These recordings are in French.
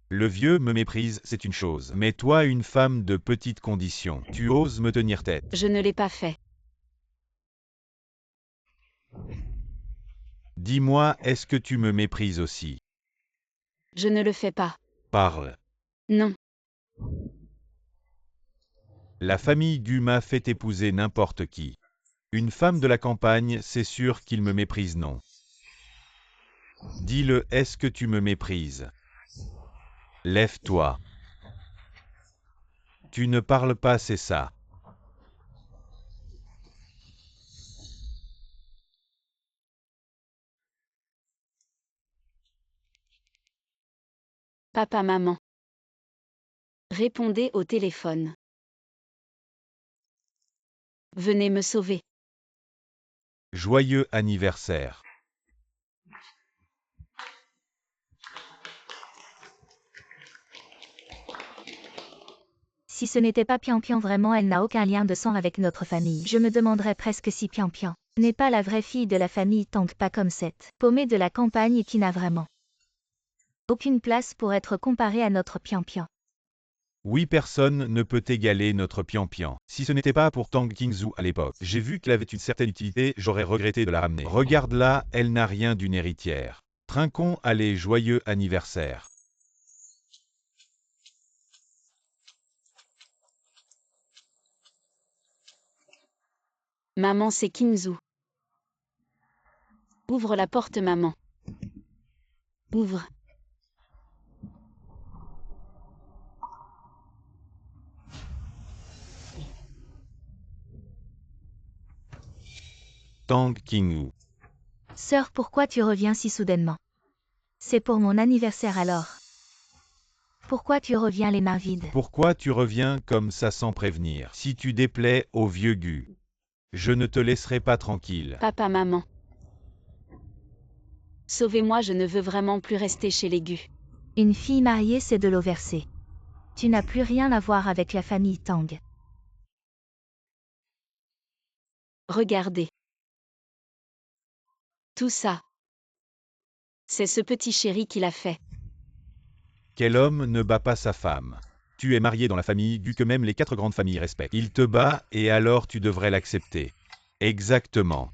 Le vieux me méprise, c'est une chose. Mais toi, une femme de petite condition, tu oses me tenir tête. Je ne l'ai pas fait. Dis-moi, est-ce que tu me méprises aussi? Je ne le fais pas. Parle. Non. La famille Gu m'a fait épouser n'importe qui. Une femme de la campagne, c'est sûr qu'il me méprise, non? Dis-le, est-ce que tu me méprises? Lève-toi. Tu ne parles pas, c'est ça. Papa, maman. Répondez au téléphone. Venez me sauver. Joyeux anniversaire. Si ce n'était pas Pian Pian vraiment, elle n'a aucun lien de sang avec notre famille. Je me demanderais presque si Pian Pian n'est pas la vraie fille de la famille Tang, pas comme cette paumée de la campagne qui n'a vraiment aucune place pour être comparée à notre Pian Pian. Oui, personne ne peut égaler notre Pian Pian. Si ce n'était pas pour Tang Qingzhou à l'époque, j'ai vu qu'elle avait une certaine utilité, j'aurais regretté de la ramener. Regarde-la, elle n'a rien d'une héritière. Trinquons, allez, joyeux anniversaire. Maman, c'est Qingzhou. Ouvre la porte, maman. Ouvre. Tang Qingzhou. Sœur, pourquoi tu reviens si soudainement? C'est pour mon anniversaire alors. Pourquoi tu reviens les mains vides? Pourquoi tu reviens comme ça sans prévenir? Si tu déplais au vieux Gu, je ne te laisserai pas tranquille. Papa, maman. Sauvez-moi, je ne veux vraiment plus rester chez les Gu. Une fille mariée, c'est de l'eau versée. Tu n'as plus rien à voir avec la famille Tang. Regardez. Tout ça. C'est ce petit chéri qui l'a fait. Quel homme ne bat pas sa femme? Tu es marié dans la famille Gu que même les 4 grandes familles respectent. Il te bat et alors tu devrais l'accepter. Exactement.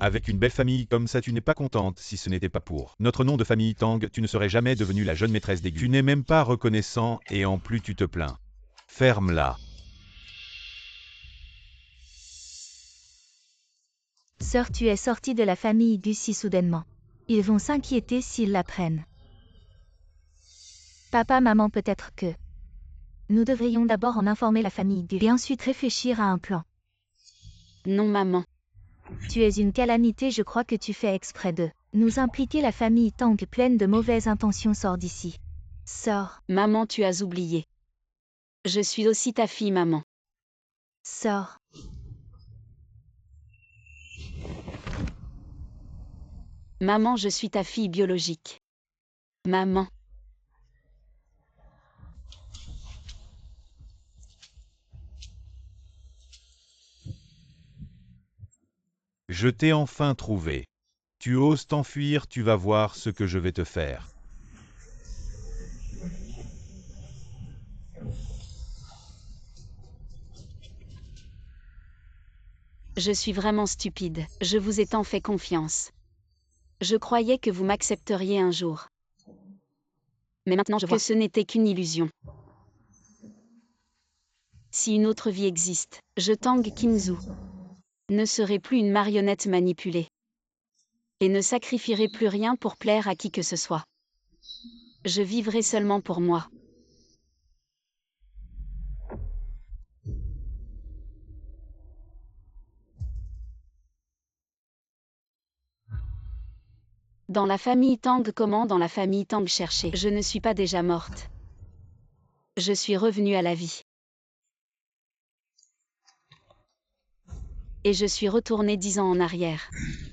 Avec une belle famille comme ça, tu n'es pas contente si ce n'était pas pour notre nom de famille Tang, tu ne serais jamais devenue la jeune maîtresse des Gu. Tu n'es même pas reconnaissant et en plus tu te plains. Ferme-la. Sœur, tu es sortie de la famille Gu si soudainement. Ils vont s'inquiéter s'ils l'apprennent. Papa, maman, peut-être que nous devrions d'abord en informer la famille Gu et ensuite réfléchir à un plan. Non, maman. Tu es une calamité, je crois que tu fais exprès de nous impliquer. La famille Tang pleine de mauvaises intentions sort d'ici. Sors, Maman, tu as oublié. Je suis aussi ta fille, maman. sors. Maman, je suis ta fille biologique. Maman. Je t'ai enfin trouvé. Tu oses t'enfuir, tu vas voir ce que je vais te faire. Je suis vraiment stupide. Je vous ai tant fait confiance. Je croyais que vous m'accepteriez un jour. Mais maintenant je vois que ce n'était qu'une illusion. Si une autre vie existe, je Tang Qingzhou ne serai plus une marionnette manipulée. Et ne sacrifierai plus rien pour plaire à qui que ce soit. Je vivrai seulement pour moi. Dans la famille Tang, comment dans la famille Tang chercher? Je ne suis pas déjà morte. Je suis revenue à la vie. Et je suis retournée 10 ans en arrière.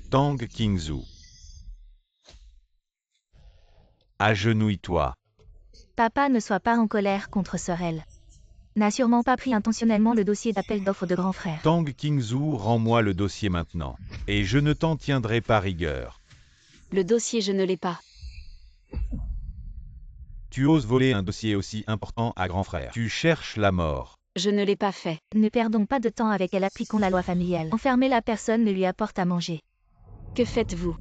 Tang Qingzhou. Agenouille-toi. Papa, ne sois pas en colère contre sœur elle. N'a sûrement pas pris intentionnellement le dossier d'appel d'offres de grand frère. Tang Qingzhou, rends-moi le dossier maintenant. Et je ne t'en tiendrai pas rigueur. Le dossier, je ne l'ai pas. Tu oses voler un dossier aussi important à grand frère. Tu cherches la mort. Je ne l'ai pas fait. Ne perdons pas de temps avec elle, appliquons la loi familiale. Enfermer la personne ne lui apporte à manger. Que faites-vous?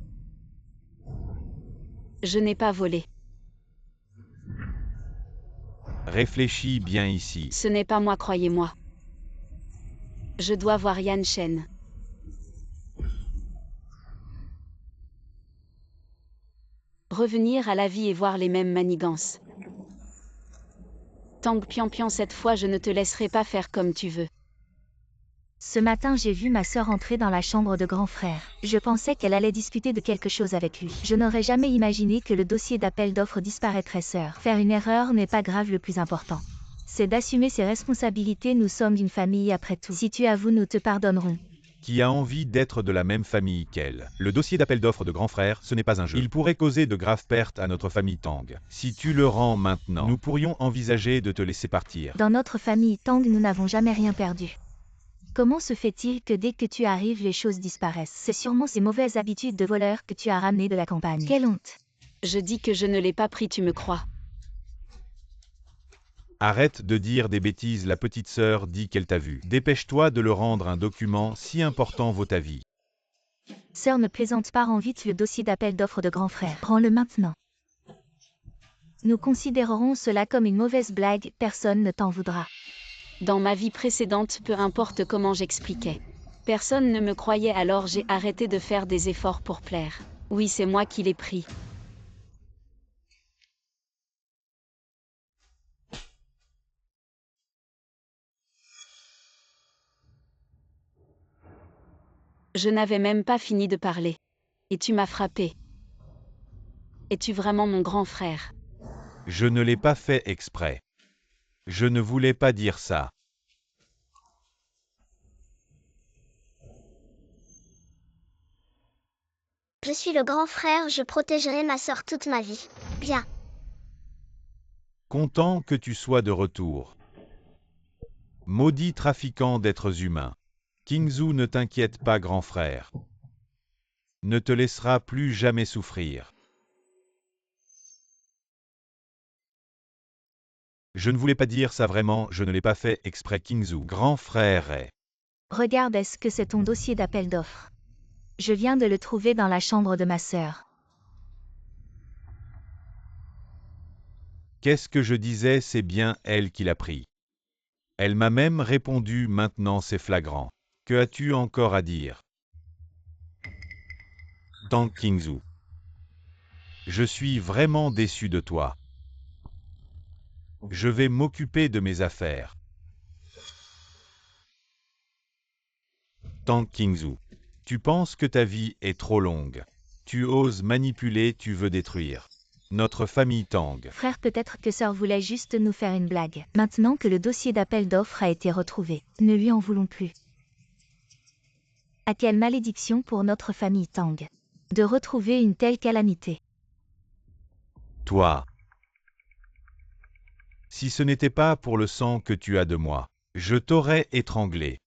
Je n'ai pas volé. Réfléchis bien ici. Ce n'est pas moi, croyez-moi. Je dois voir Yan Shen. Revenir à la vie et voir les mêmes manigances. Tang Pian, cette fois je ne te laisserai pas faire comme tu veux. Ce matin, j'ai vu ma sœur entrer dans la chambre de grand frère. Je pensais qu'elle allait discuter de quelque chose avec lui. Je n'aurais jamais imaginé que le dossier d'appel d'offres disparaîtrait, sœur. Faire une erreur n'est pas grave, le plus important, c'est d'assumer ses responsabilités. Nous sommes d'une famille après tout. Si tu avoues, nous te pardonnerons. Qui a envie d'être de la même famille qu'elle. Le dossier d'appel d'offres de grand frère, ce n'est pas un jeu. Il pourrait causer de graves pertes à notre famille Tang. Si tu le rends maintenant, nous pourrions envisager de te laisser partir. Dans notre famille Tang, nous n'avons jamais rien perdu. Comment se fait-il que dès que tu arrives, les choses disparaissent? C'est sûrement ces mauvaises habitudes de voleur que tu as ramenées de la campagne. Quelle honte! Je dis que je ne l'ai pas pris, tu me crois? Arrête de dire des bêtises, la petite sœur dit qu'elle t'a vu. Dépêche-toi de le rendre, un document si important vaut ta vie. Sœur, ne plaisante pas, rends vite le dossier d'appel d'offres de grand frère. Prends-le maintenant. Nous considérerons cela comme une mauvaise blague, personne ne t'en voudra. Dans ma vie précédente, peu importe comment j'expliquais. Personne ne me croyait, alors j'ai arrêté de faire des efforts pour plaire. Oui, c'est moi qui l'ai pris. Je n'avais même pas fini de parler. Et tu m'as frappé. Es-tu vraiment mon grand frère? Je ne l'ai pas fait exprès. Je ne voulais pas dire ça. Je suis le grand frère, je protégerai ma sœur toute ma vie. Bien. Content que tu sois de retour. Maudit trafiquant d'êtres humains. Kingzhou, ne t'inquiète pas, grand frère. Ne te laissera plus jamais souffrir. Je ne voulais pas dire ça vraiment, je ne l'ai pas fait exprès. Kingzhou, grand frère est. Regarde, est-ce que c'est ton dossier d'appel d'offres? Je viens de le trouver dans la chambre de ma sœur. Qu'est-ce que je disais, c'est bien elle qui l'a pris. Elle m'a même répondu, maintenant c'est flagrant. Que as-tu encore à dire? Tang Kingzhou. Je suis vraiment déçu de toi. Je vais m'occuper de mes affaires. Tang Kingzhou. Tu penses que ta vie est trop longue. Tu oses manipuler, tu veux détruire notre famille Tang. Frère, peut-être que sœur voulait juste nous faire une blague. Maintenant que le dossier d'appel d'offres a été retrouvé, ne lui en voulons plus. À quelle malédiction pour notre famille Tang de retrouver une telle calamité. Toi. Si ce n'était pas pour le sang que tu as de moi, je t'aurais étranglé.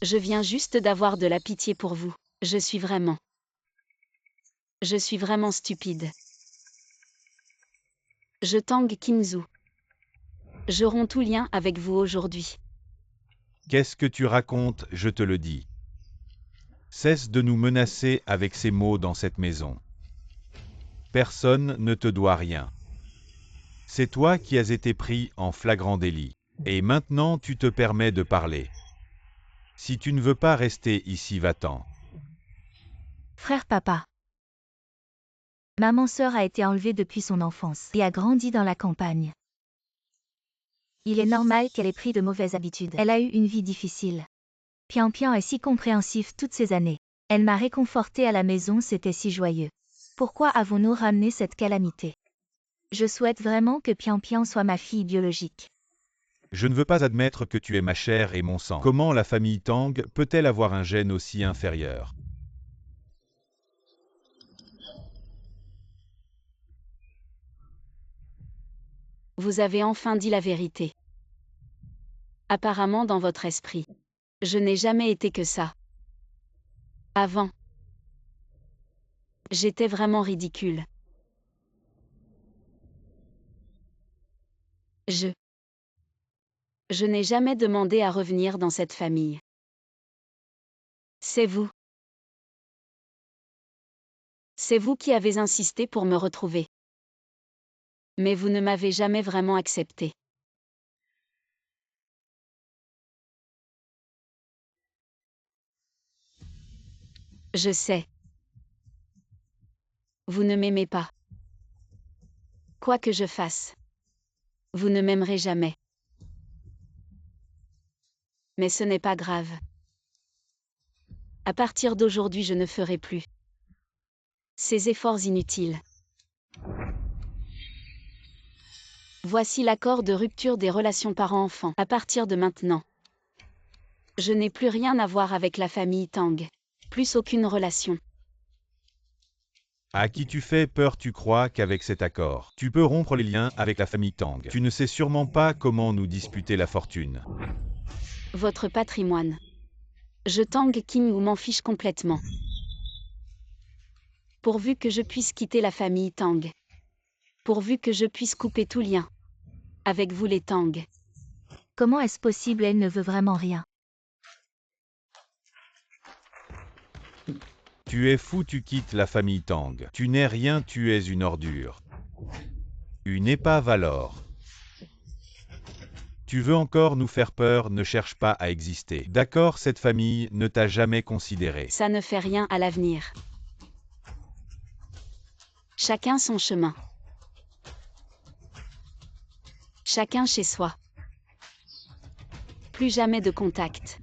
Je viens juste d'avoir de la pitié pour vous. Je suis vraiment stupide. Je Tang Kingzhou. Je romps tout lien avec vous aujourd'hui. Qu'est-ce que tu racontes, je te le dis. Cesse de nous menacer avec ces mots dans cette maison. Personne ne te doit rien. C'est toi qui as été pris en flagrant délit. Et maintenant tu te permets de parler. Si tu ne veux pas rester ici, va-t'en. Frère papa. Maman sœur a été enlevée depuis son enfance et a grandi dans la campagne. Il est normal qu'elle ait pris de mauvaises habitudes. Elle a eu une vie difficile. Pian est si compréhensif toutes ces années. Elle m'a réconforté à la maison, c'était si joyeux. Pourquoi avons-nous ramené cette calamité? Je souhaite vraiment que Pian soit ma fille biologique. Je ne veux pas admettre que tu es ma chair et mon sang. Comment la famille Tang peut-elle avoir un gène aussi inférieur? Vous avez enfin dit la vérité. Apparemment dans votre esprit. Je n'ai jamais été que ça. Avant. J'étais vraiment ridicule. Je n'ai jamais demandé à revenir dans cette famille. C'est vous. C'est vous qui avez insisté pour me retrouver. Mais vous ne m'avez jamais vraiment accepté. Je sais. Vous ne m'aimez pas. Quoi que je fasse, vous ne m'aimerez jamais. Mais ce n'est pas grave. À partir d'aujourd'hui, je ne ferai plus ces efforts inutiles. Voici l'accord de rupture des relations parents-enfants. À partir de maintenant, je n'ai plus rien à voir avec la famille Tang. Plus aucune relation. À qui tu fais peur, tu crois qu'avec cet accord, tu peux rompre les liens avec la famille Tang. Tu ne sais sûrement pas comment nous disputer la fortune. Votre patrimoine. Je Tang King ou m'en fiche complètement. Pourvu que je puisse quitter la famille Tang. Pourvu que je puisse couper tout lien avec vous les Tang. Comment est-ce possible? Elle ne veut vraiment rien. Tu es fou, tu quittes la famille Tang. Tu n'es rien, tu es une ordure. Une épave alors. Tu veux encore nous faire peur, ne cherche pas à exister. D'accord, cette famille ne t'a jamais considéré. Ça ne fait rien à l'avenir. Chacun son chemin. Chacun chez soi. Plus jamais de contact.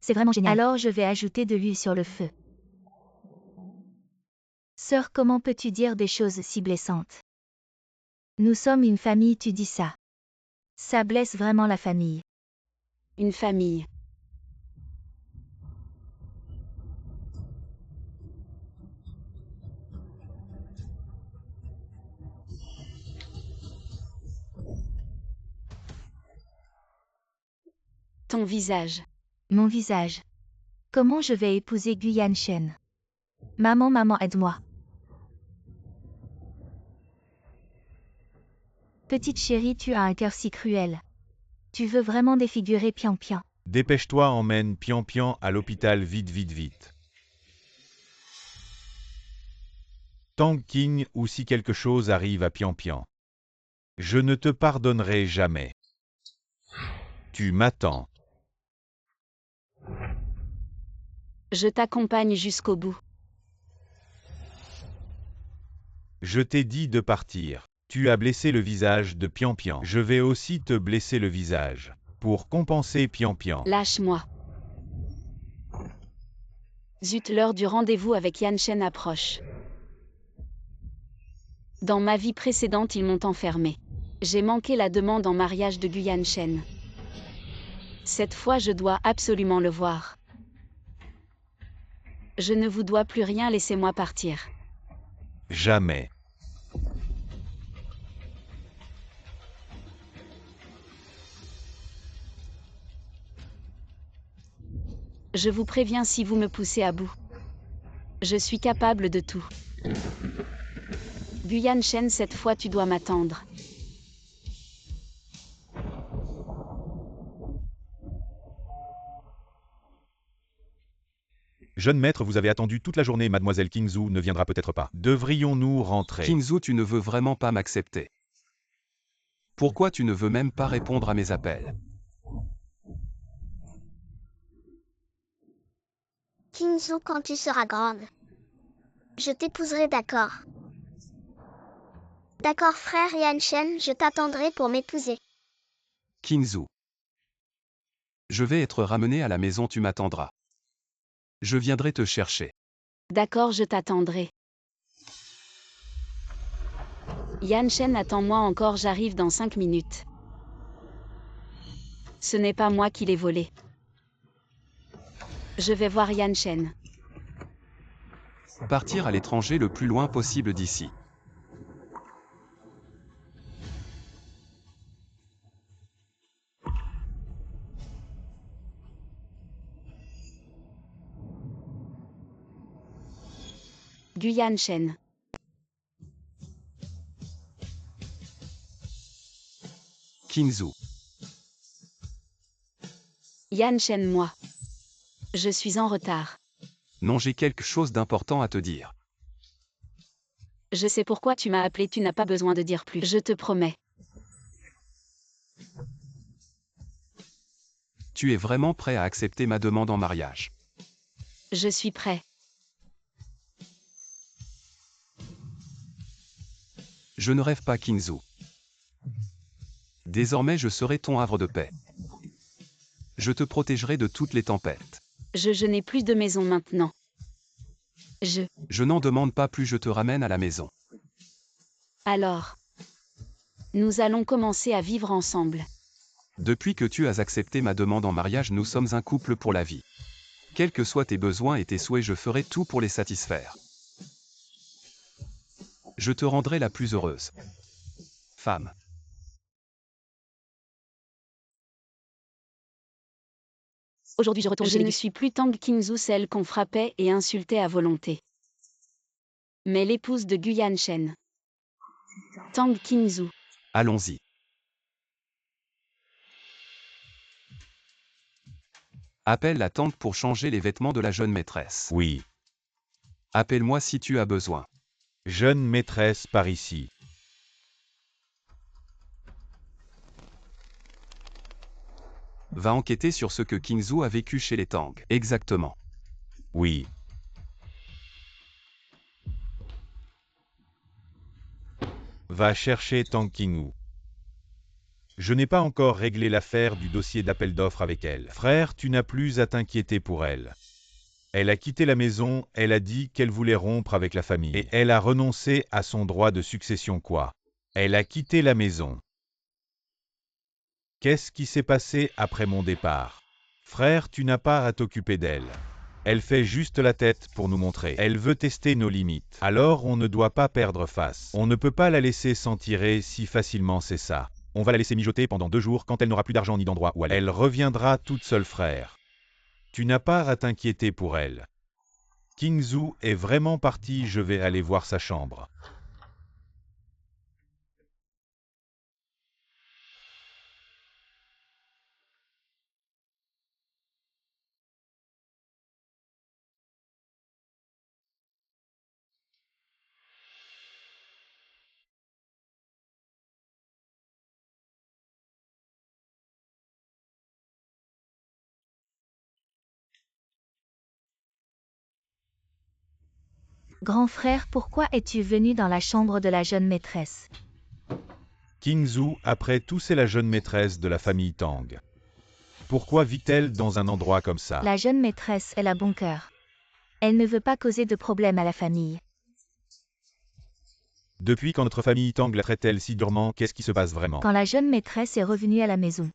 C'est vraiment génial. Alors je vais ajouter de l'huile sur le feu. Sœur, comment peux-tu dire des choses si blessantes? Nous sommes une famille, tu dis ça. Ça blesse vraiment la famille. Une famille. Ton visage. Mon visage. Comment je vais épouser Guyan Shen? Maman, aide-moi. Petite chérie, tu as un cœur si cruel. Tu veux vraiment défigurer Pian Pian. Dépêche-toi, emmène Pian Pian à l'hôpital vite, vite, vite. Tang King ou si quelque chose arrive à Pian Pian. Je ne te pardonnerai jamais. Tu m'attends. Je t'accompagne jusqu'au bout. Je t'ai dit de partir. Tu as blessé le visage de Pian Pian. Je vais aussi te blesser le visage. Pour compenser Pian Pian. Lâche-moi. Zut, l'heure du rendez-vous avec Yan Shen approche. Dans ma vie précédente, ils m'ont enfermé. J'ai manqué la demande en mariage de Guyan Shen. Cette fois, je dois absolument le voir. Je ne vous dois plus rien, laissez-moi partir. Jamais. Je vous préviens si vous me poussez à bout. Je suis capable de tout. Guyan Shen, cette fois tu dois m'attendre. Jeune maître, vous avez attendu toute la journée, mademoiselle Kingzhou ne viendra peut-être pas. Devrions-nous rentrer? Kingzhou, tu ne veux vraiment pas m'accepter. Pourquoi tu ne veux même pas répondre à mes appels? Kingzhou, quand tu seras grande, je t'épouserai, d'accord? D'accord, frère Yan Shen, je t'attendrai pour m'épouser. Kingzhou. Je vais être ramené à la maison, tu m'attendras. Je viendrai te chercher. D'accord, je t'attendrai. Yan Shen, attends-moi encore, j'arrive dans 5 minutes. Ce n'est pas moi qui l'ai volé. Je vais voir Yan Shen. Partir à l'étranger le plus loin possible d'ici. Guyan Shen. Kinzu. Yanshen, moi. Je suis en retard. Non, j'ai quelque chose d'important à te dire. Je sais pourquoi tu m'as appelé, tu n'as pas besoin de dire plus. Je te promets. Tu es vraiment prêt à accepter ma demande en mariage? Je suis prêt. Je ne rêve pas, Kinzu. Désormais je serai ton havre de paix. Je te protégerai de toutes les tempêtes. Je n'ai plus de maison maintenant. Je n'en demande pas plus, je te ramène à la maison. Alors. Nous allons commencer à vivre ensemble. Depuis que tu as accepté ma demande en mariage, nous sommes un couple pour la vie. Quels que soient tes besoins et tes souhaits, je ferai tout pour les satisfaire. Je te rendrai la plus heureuse femme. Aujourd'hui je retourne. Je ne suis plus Tang Kinzu, celle qu'on frappait et insultait à volonté. Mais l'épouse de Gu Yanshen. Tang Kinzu. Allons-y. Appelle la tante pour changer les vêtements de la jeune maîtresse. Oui. Appelle-moi si tu as besoin. Jeune maîtresse, par ici. Va enquêter sur ce que Kinzu a vécu chez les Tang. Exactement. Oui. Va chercher Tang Kingu. Je n'ai pas encore réglé l'affaire du dossier d'appel d'offres avec elle. Frère, tu n'as plus à t'inquiéter pour elle. Elle a quitté la maison, elle a dit qu'elle voulait rompre avec la famille. Et elle a renoncé à son droit de succession quoi. Elle a quitté la maison. Qu'est-ce qui s'est passé après mon départ? Frère, tu n'as pas à t'occuper d'elle. Elle fait juste la tête pour nous montrer. Elle veut tester nos limites. Alors on ne doit pas perdre face. On ne peut pas la laisser s'en tirer si facilement, c'est ça. On va la laisser mijoter pendant 2 jours quand elle n'aura plus d'argent ni d'endroit où aller. Elle reviendra toute seule, frère. Tu n'as pas à t'inquiéter pour elle. Kinzu est vraiment parti, je vais aller voir sa chambre. Grand frère, pourquoi es-tu venu dans la chambre de la jeune maîtresse? Kinzu, après tout, c'est la jeune maîtresse de la famille Tang. Pourquoi vit-elle dans un endroit comme ça? La jeune maîtresse, elle a bon cœur. Elle ne veut pas causer de problème à la famille. Depuis quand notre famille Tang la traite-t-elle si durement? Qu'est-ce qui se passe vraiment? Quand la jeune maîtresse est revenue à la maison,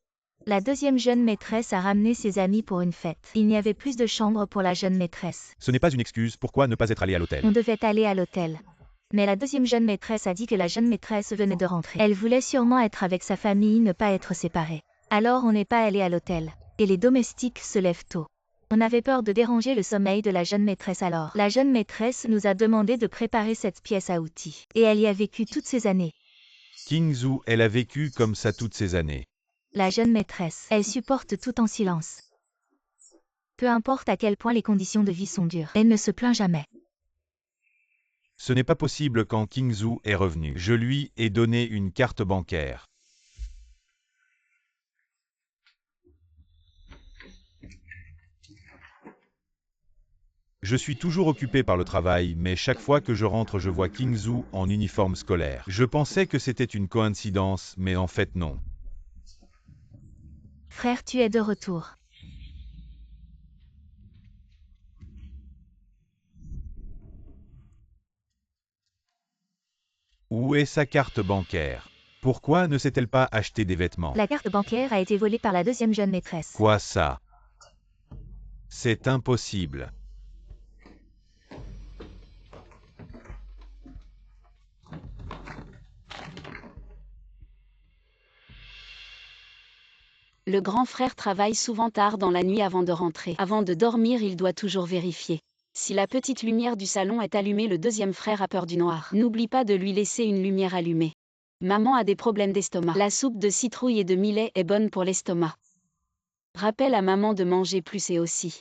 la deuxième jeune maîtresse a ramené ses amis pour une fête. Il n'y avait plus de chambre pour la jeune maîtresse. Ce n'est pas une excuse, pourquoi ne pas être allé à l'hôtel? On devait aller à l'hôtel. Mais la deuxième jeune maîtresse a dit que la jeune maîtresse venait de rentrer. Elle voulait sûrement être avec sa famille, ne pas être séparée. Alors on n'est pas allé à l'hôtel. Et les domestiques se lèvent tôt. On avait peur de déranger le sommeil de la jeune maîtresse alors. La jeune maîtresse nous a demandé de préparer cette pièce à outils. Et elle y a vécu toutes ces années. Kinzu, elle a vécu comme ça toutes ces années. La jeune maîtresse, elle supporte tout en silence. Peu importe à quel point les conditions de vie sont dures, elle ne se plaint jamais. Ce n'est pas possible quand Kinzu est revenu. Je lui ai donné une carte bancaire. Je suis toujours occupé par le travail, mais chaque fois que je rentre, je vois Kinzu en uniforme scolaire. Je pensais que c'était une coïncidence, mais en fait non. Frère, tu es de retour. Où est sa carte bancaire? Pourquoi ne s'est-elle pas acheté des vêtements? La carte bancaire a été volée par la deuxième jeune maîtresse. Quoi ça? C'est impossible. Le grand frère travaille souvent tard dans la nuit avant de rentrer. Avant de dormir, il doit toujours vérifier. Si la petite lumière du salon est allumée, le deuxième frère a peur du noir. N'oublie pas de lui laisser une lumière allumée. Maman a des problèmes d'estomac. La soupe de citrouille et de millet est bonne pour l'estomac. Rappelle à maman de manger plus et aussi.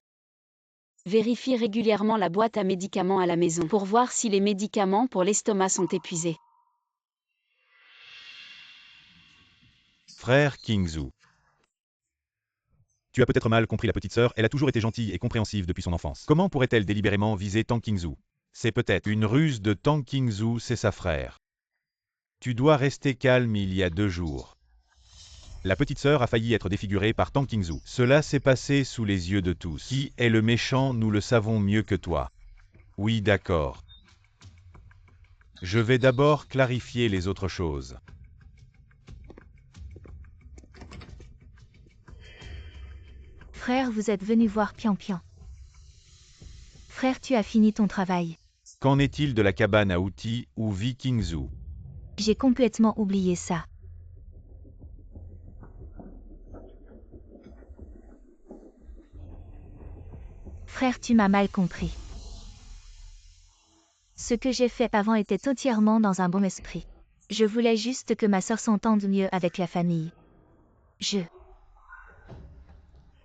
Vérifie régulièrement la boîte à médicaments à la maison pour voir si les médicaments pour l'estomac sont épuisés. Frère Kingzhou. Tu as peut-être mal compris la petite sœur, elle a toujours été gentille et compréhensive depuis son enfance. Comment pourrait-elle délibérément viser Tang Kingzhou? C'est peut-être une ruse de Tang Kingzhou, c'est sa frère. Tu dois rester calme, il y a 2 jours. La petite sœur a failli être défigurée par Tang Kingzhou. Cela s'est passé sous les yeux de tous. Qui est le méchant, nous le savons mieux que toi. Oui, d'accord. Je vais d'abord clarifier les autres choses. Frère, vous êtes venu voir Pian Pian. Frère, tu as fini ton travail. Qu'en est-il de la cabane à outils où vit Kingzhou? J'ai complètement oublié ça. Frère, tu m'as mal compris. Ce que j'ai fait avant était entièrement dans un bon esprit. Je voulais juste que ma sœur s'entende mieux avec la famille.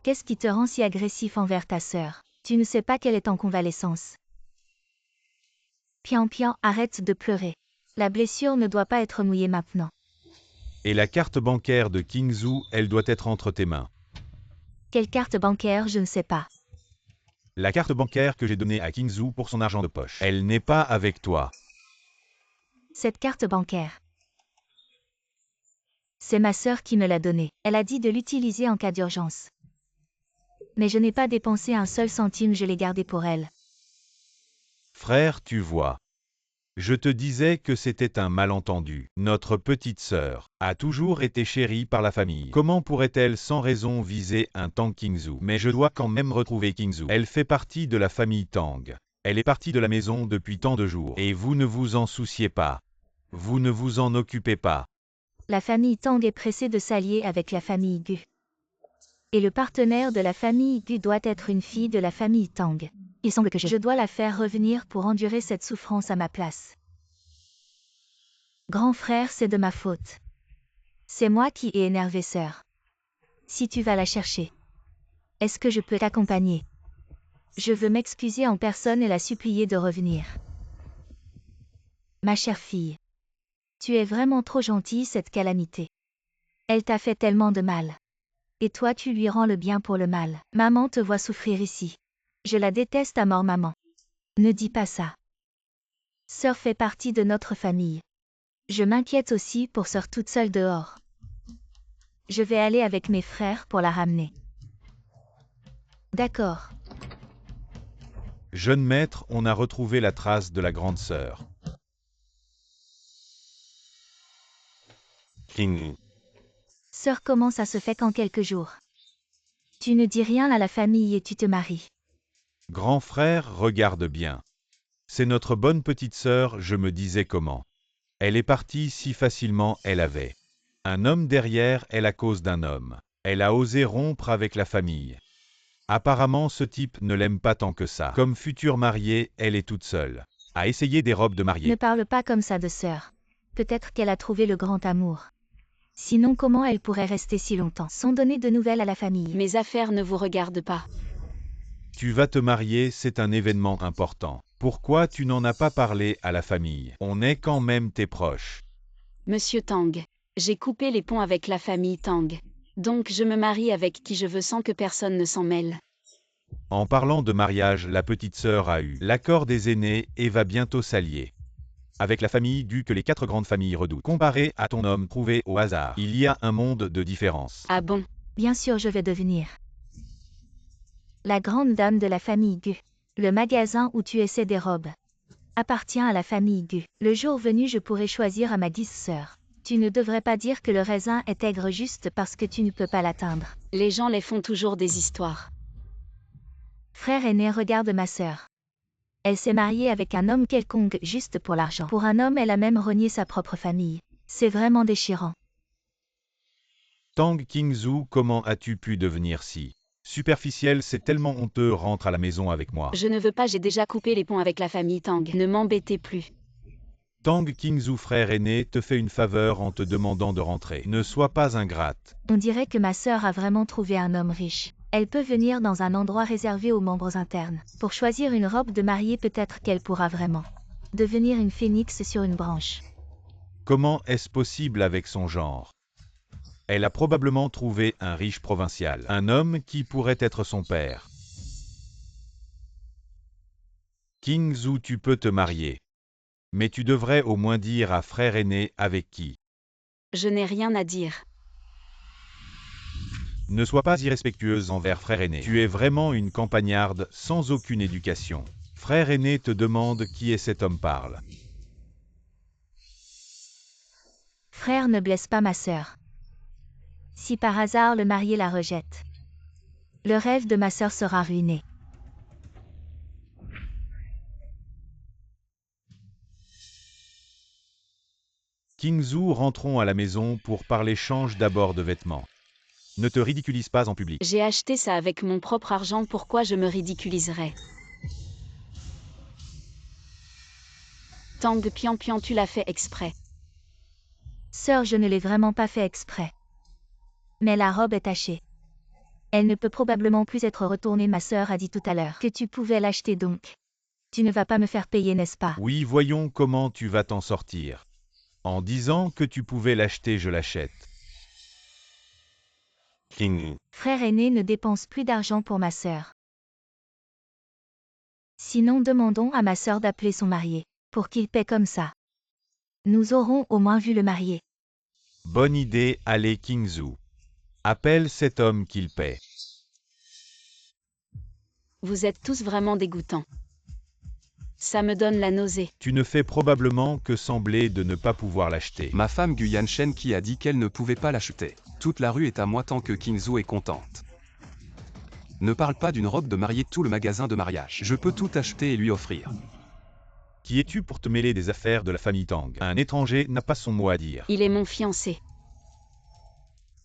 Qu'est-ce qui te rend si agressif envers ta sœur? Tu ne sais pas qu'elle est en convalescence. Pian Pian, arrête de pleurer. La blessure ne doit pas être mouillée maintenant. Et la carte bancaire de Kingzhou, elle doit être entre tes mains. Quelle carte bancaire, je ne sais pas. La carte bancaire que j'ai donnée à Kingzhou pour son argent de poche. Elle n'est pas avec toi. Cette carte bancaire. C'est ma sœur qui me l'a donnée. Elle a dit de l'utiliser en cas d'urgence. Mais je n'ai pas dépensé un seul centime, je l'ai gardé pour elle. Frère, tu vois. Je te disais que c'était un malentendu. Notre petite sœur a toujours été chérie par la famille. Comment pourrait-elle sans raison viser un Tang Kingzhou? Mais je dois quand même retrouver Kingzhou. Elle fait partie de la famille Tang. Elle est partie de la maison depuis tant de jours. Et vous ne vous en souciez pas. Vous ne vous en occupez pas. La famille Tang est pressée de s'allier avec la famille Gu. Et le partenaire de la famille Gu doit être une fille de la famille Tang. Il semble que je dois la faire revenir pour endurer cette souffrance à ma place. Grand frère, c'est de ma faute. C'est moi qui ai énervé sœur. Si tu vas la chercher, est-ce que je peux t'accompagner? Je veux m'excuser en personne et la supplier de revenir. Ma chère fille. Tu es vraiment trop gentille, cette calamité. Elle t'a fait tellement de mal. Et toi tu lui rends le bien pour le mal. Maman te voit souffrir ici. Je la déteste à mort, maman. Ne dis pas ça. Sœur fait partie de notre famille. Je m'inquiète aussi pour sœur toute seule dehors. Je vais aller avec mes frères pour la ramener. D'accord. Jeune maître, on a retrouvé la trace de la grande sœur. Kingzhou. Sœur, comment ça se fait qu'en quelques jours? Tu ne dis rien à la famille et tu te maries. Grand frère, regarde bien. C'est notre bonne petite sœur, je me disais comment. Elle est partie si facilement, elle avait un homme derrière elle à cause d'un homme. Elle a osé rompre avec la famille. Apparemment ce type ne l'aime pas tant que ça. Comme future mariée, elle est toute seule. A essayer des robes de mariée. Ne parle pas comme ça de sœur. Peut-être qu'elle a trouvé le grand amour. Sinon comment elle pourrait rester si longtemps sans donner de nouvelles à la famille? Mes affaires ne vous regardent pas. Tu vas te marier, c'est un événement important. Pourquoi tu n'en as pas parlé à la famille? On est quand même tes proches. Monsieur Tang, j'ai coupé les ponts avec la famille Tang. Donc je me marie avec qui je veux sans que personne ne s'en mêle. En parlant de mariage, la petite sœur a eu l'accord des aînés et va bientôt s'allier avec la famille Gu que les 4 grandes familles redoutent. Comparé à ton homme trouvé au hasard, il y a un monde de différence. Ah bon? Bien sûr, je vais devenir la grande dame de la famille Gu. Le magasin où tu essaies des robes appartient à la famille Gu. Le jour venu, je pourrai choisir à ma 10 sœurs. Tu ne devrais pas dire que le raisin est aigre juste parce que tu ne peux pas l'atteindre. Les gens les font toujours des histoires. Frère aîné, regarde ma sœur. Elle s'est mariée avec un homme quelconque juste pour l'argent. Pour un homme, elle a même renié sa propre famille. C'est vraiment déchirant. Tang Kingzhou, comment as-tu pu devenir si superficiel? C'est tellement honteux, rentre à la maison avec moi. Je ne veux pas, j'ai déjà coupé les ponts avec la famille Tang. Ne m'embêtez plus. Tang Qingzhou frère aîné te fait une faveur en te demandant de rentrer. Ne sois pas ingrate. On dirait que ma sœur a vraiment trouvé un homme riche. Elle peut venir dans un endroit réservé aux membres internes. Pour choisir une robe de mariée, peut-être qu'elle pourra vraiment devenir une phénix sur une branche. Comment est-ce possible avec son genre? Elle a probablement trouvé un riche provincial, un homme qui pourrait être son père. Qingzhou, tu peux te marier. Mais tu devrais au moins dire à frère aîné avec qui. Je n'ai rien à dire. Ne sois pas irrespectueuse envers frère aîné. Tu es vraiment une campagnarde sans aucune éducation. Frère aîné te demande qui est cet homme parle. Frère, ne blesse pas ma sœur. Si par hasard le marié la rejette, le rêve de ma sœur sera ruiné. Qingzhou, rentrons à la maison pour parler. Change d'abord de vêtements. Ne te ridiculise pas en public. J'ai acheté ça avec mon propre argent, pourquoi je me ridiculiserais? Tang Pian, tu l'as fait exprès. Sœur, je ne l'ai vraiment pas fait exprès. Mais la robe est tachée. Elle ne peut probablement plus être retournée. Ma sœur a dit tout à l'heure que tu pouvais l'acheter, donc tu ne vas pas me faire payer, n'est-ce pas? Oui, voyons comment tu vas t'en sortir. En disant que tu pouvais l'acheter, je l'achète. Frère aîné ne dépense plus d'argent pour ma sœur. Sinon, demandons à ma sœur d'appeler son marié, pour qu'il paie comme ça. Nous aurons au moins vu le marié. Bonne idée, allez Qingzhou. Appelle cet homme qu'il paie. Vous êtes tous vraiment dégoûtants. Ça me donne la nausée. Tu ne fais probablement que sembler de ne pas pouvoir l'acheter. Ma femme Guyan Shen qui a dit qu'elle ne pouvait pas l'acheter. Toute la rue est à moi tant que Qingzhou est contente. Ne parle pas d'une robe de mariée, tout le magasin de mariage. Je peux tout acheter et lui offrir. Qui es-tu pour te mêler des affaires de la famille Tang? Un étranger n'a pas son mot à dire. Il est mon fiancé.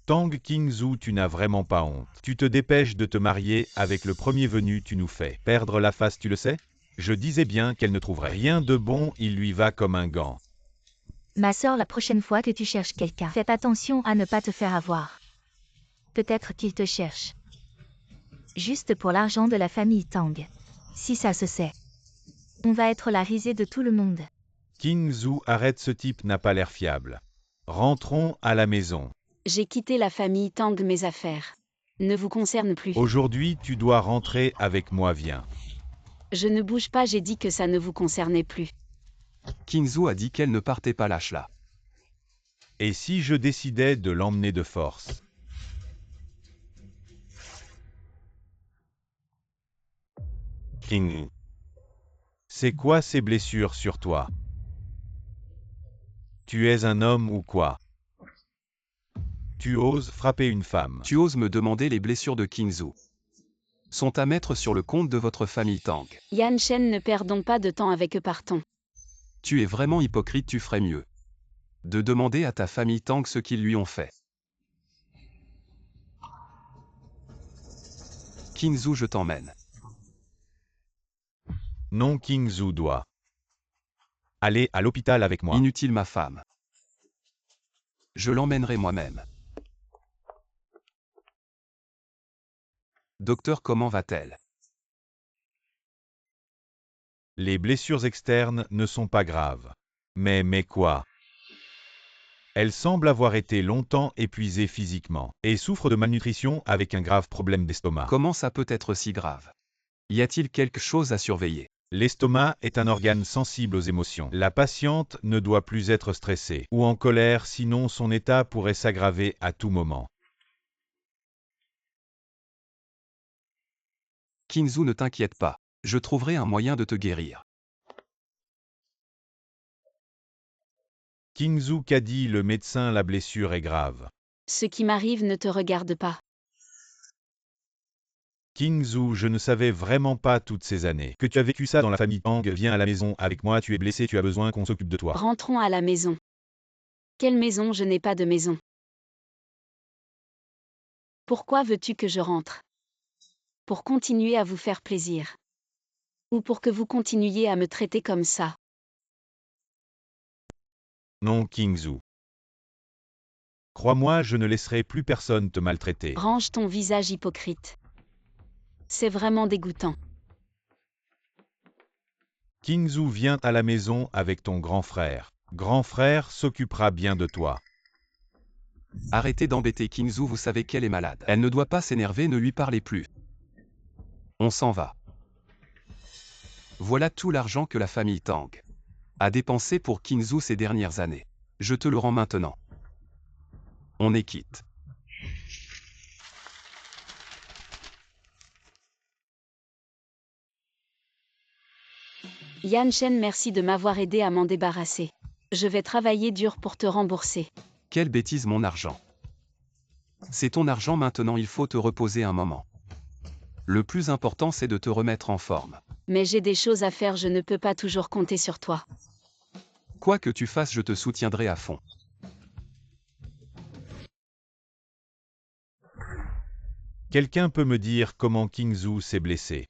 Tang Qingzhou, tu n'as vraiment pas honte. Tu te dépêches de te marier avec le premier venu, tu nous fais perdre la face, tu le sais? Je disais bien qu'elle ne trouverait rien de bon, il lui va comme un gant. Ma sœur, la prochaine fois que tu cherches quelqu'un, fais attention à ne pas te faire avoir. Peut-être qu'il te cherche juste pour l'argent de la famille Tang. Si ça se sait, on va être la risée de tout le monde. Qingzhou, arrête, ce type n'a pas l'air fiable. Rentrons à la maison. J'ai quitté la famille Tang, mes affaires ne vous concernent plus. Aujourd'hui, tu dois rentrer avec moi, viens. Je ne bouge pas, j'ai dit que ça ne vous concernait plus. Qingzhou a dit qu'elle ne partait pas, lâche-la. Et si je décidais de l'emmener de force? C'est quoi ces blessures sur toi? Tu es un homme ou quoi? Tu oses frapper une femme. Tu oses me demander les blessures de Qingzhou sont à mettre sur le compte de votre famille Tang. Yan Shen, ne perdons pas de temps avec eux, partons. Tu es vraiment hypocrite, tu ferais mieux de demander à ta famille Tang ce qu'ils lui ont fait. Qingzhou, je t'emmène. Non, Qingzhou doit aller à l'hôpital avec moi. Inutile, ma femme. Je l'emmènerai moi-même. Docteur, comment va-t-elle? Les blessures externes ne sont pas graves. Mais quoi? Elle semble avoir été longtemps épuisée physiquement et souffre de malnutrition avec un grave problème d'estomac. Comment ça peut être si grave? Y a-t-il quelque chose à surveiller? L'estomac est un organe sensible aux émotions. La patiente ne doit plus être stressée ou en colère, sinon son état pourrait s'aggraver à tout moment. Qingzhou, ne t'inquiète pas. Je trouverai un moyen de te guérir. Qingzhou, qu'a dit le médecin? La blessure est grave. Ce qui m'arrive ne te regarde pas. Qingzhou, je ne savais vraiment pas toutes ces années que tu as vécu ça dans la famille Tang. Viens à la maison avec moi, tu es blessé, tu as besoin qu'on s'occupe de toi. Rentrons à la maison. Quelle maison? Je n'ai pas de maison. Pourquoi veux-tu que je rentre? Pour continuer à vous faire plaisir? Ou pour que vous continuiez à me traiter comme ça? Non, Kingzhou. Crois-moi, je ne laisserai plus personne te maltraiter. Range ton visage hypocrite. C'est vraiment dégoûtant. Kingzhou vient à la maison avec ton grand frère. Grand frère s'occupera bien de toi. Arrêtez d'embêter Kingzhou, vous savez qu'elle est malade. Elle ne doit pas s'énerver, ne lui parlez plus. On s'en va. Voilà tout l'argent que la famille Tang a dépensé pour Kingzhou ces dernières années. Je te le rends maintenant. On est quitte. Yan Shen, merci de m'avoir aidé à m'en débarrasser. Je vais travailler dur pour te rembourser. Quelle bêtise, mon argent. C'est ton argent maintenant, il faut te reposer un moment. Le plus important, c'est de te remettre en forme. Mais j'ai des choses à faire, je ne peux pas toujours compter sur toi. Quoi que tu fasses, je te soutiendrai à fond. Quelqu'un peut me dire comment Kingzhou s'est blessé?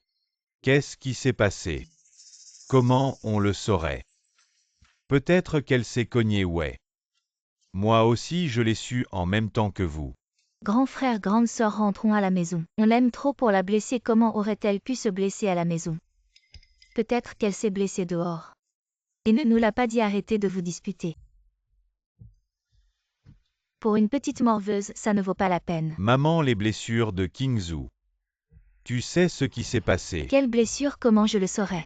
Qu'est-ce qui s'est passé? Comment on le saurait? Peut-être qu'elle s'est cognée, ouais. Moi aussi je l'ai su en même temps que vous. Grand frère, grande sœur, rentrons à la maison. On l'aime trop pour la blesser, comment aurait-elle pu se blesser à la maison? Peut-être qu'elle s'est blessée dehors. Et ne nous l'a pas dit, arrêtez de vous disputer. Pour une petite morveuse, ça ne vaut pas la peine. Maman, les blessures de Kingzhou. Tu sais ce qui s'est passé? Quelle blessure, comment je le saurais?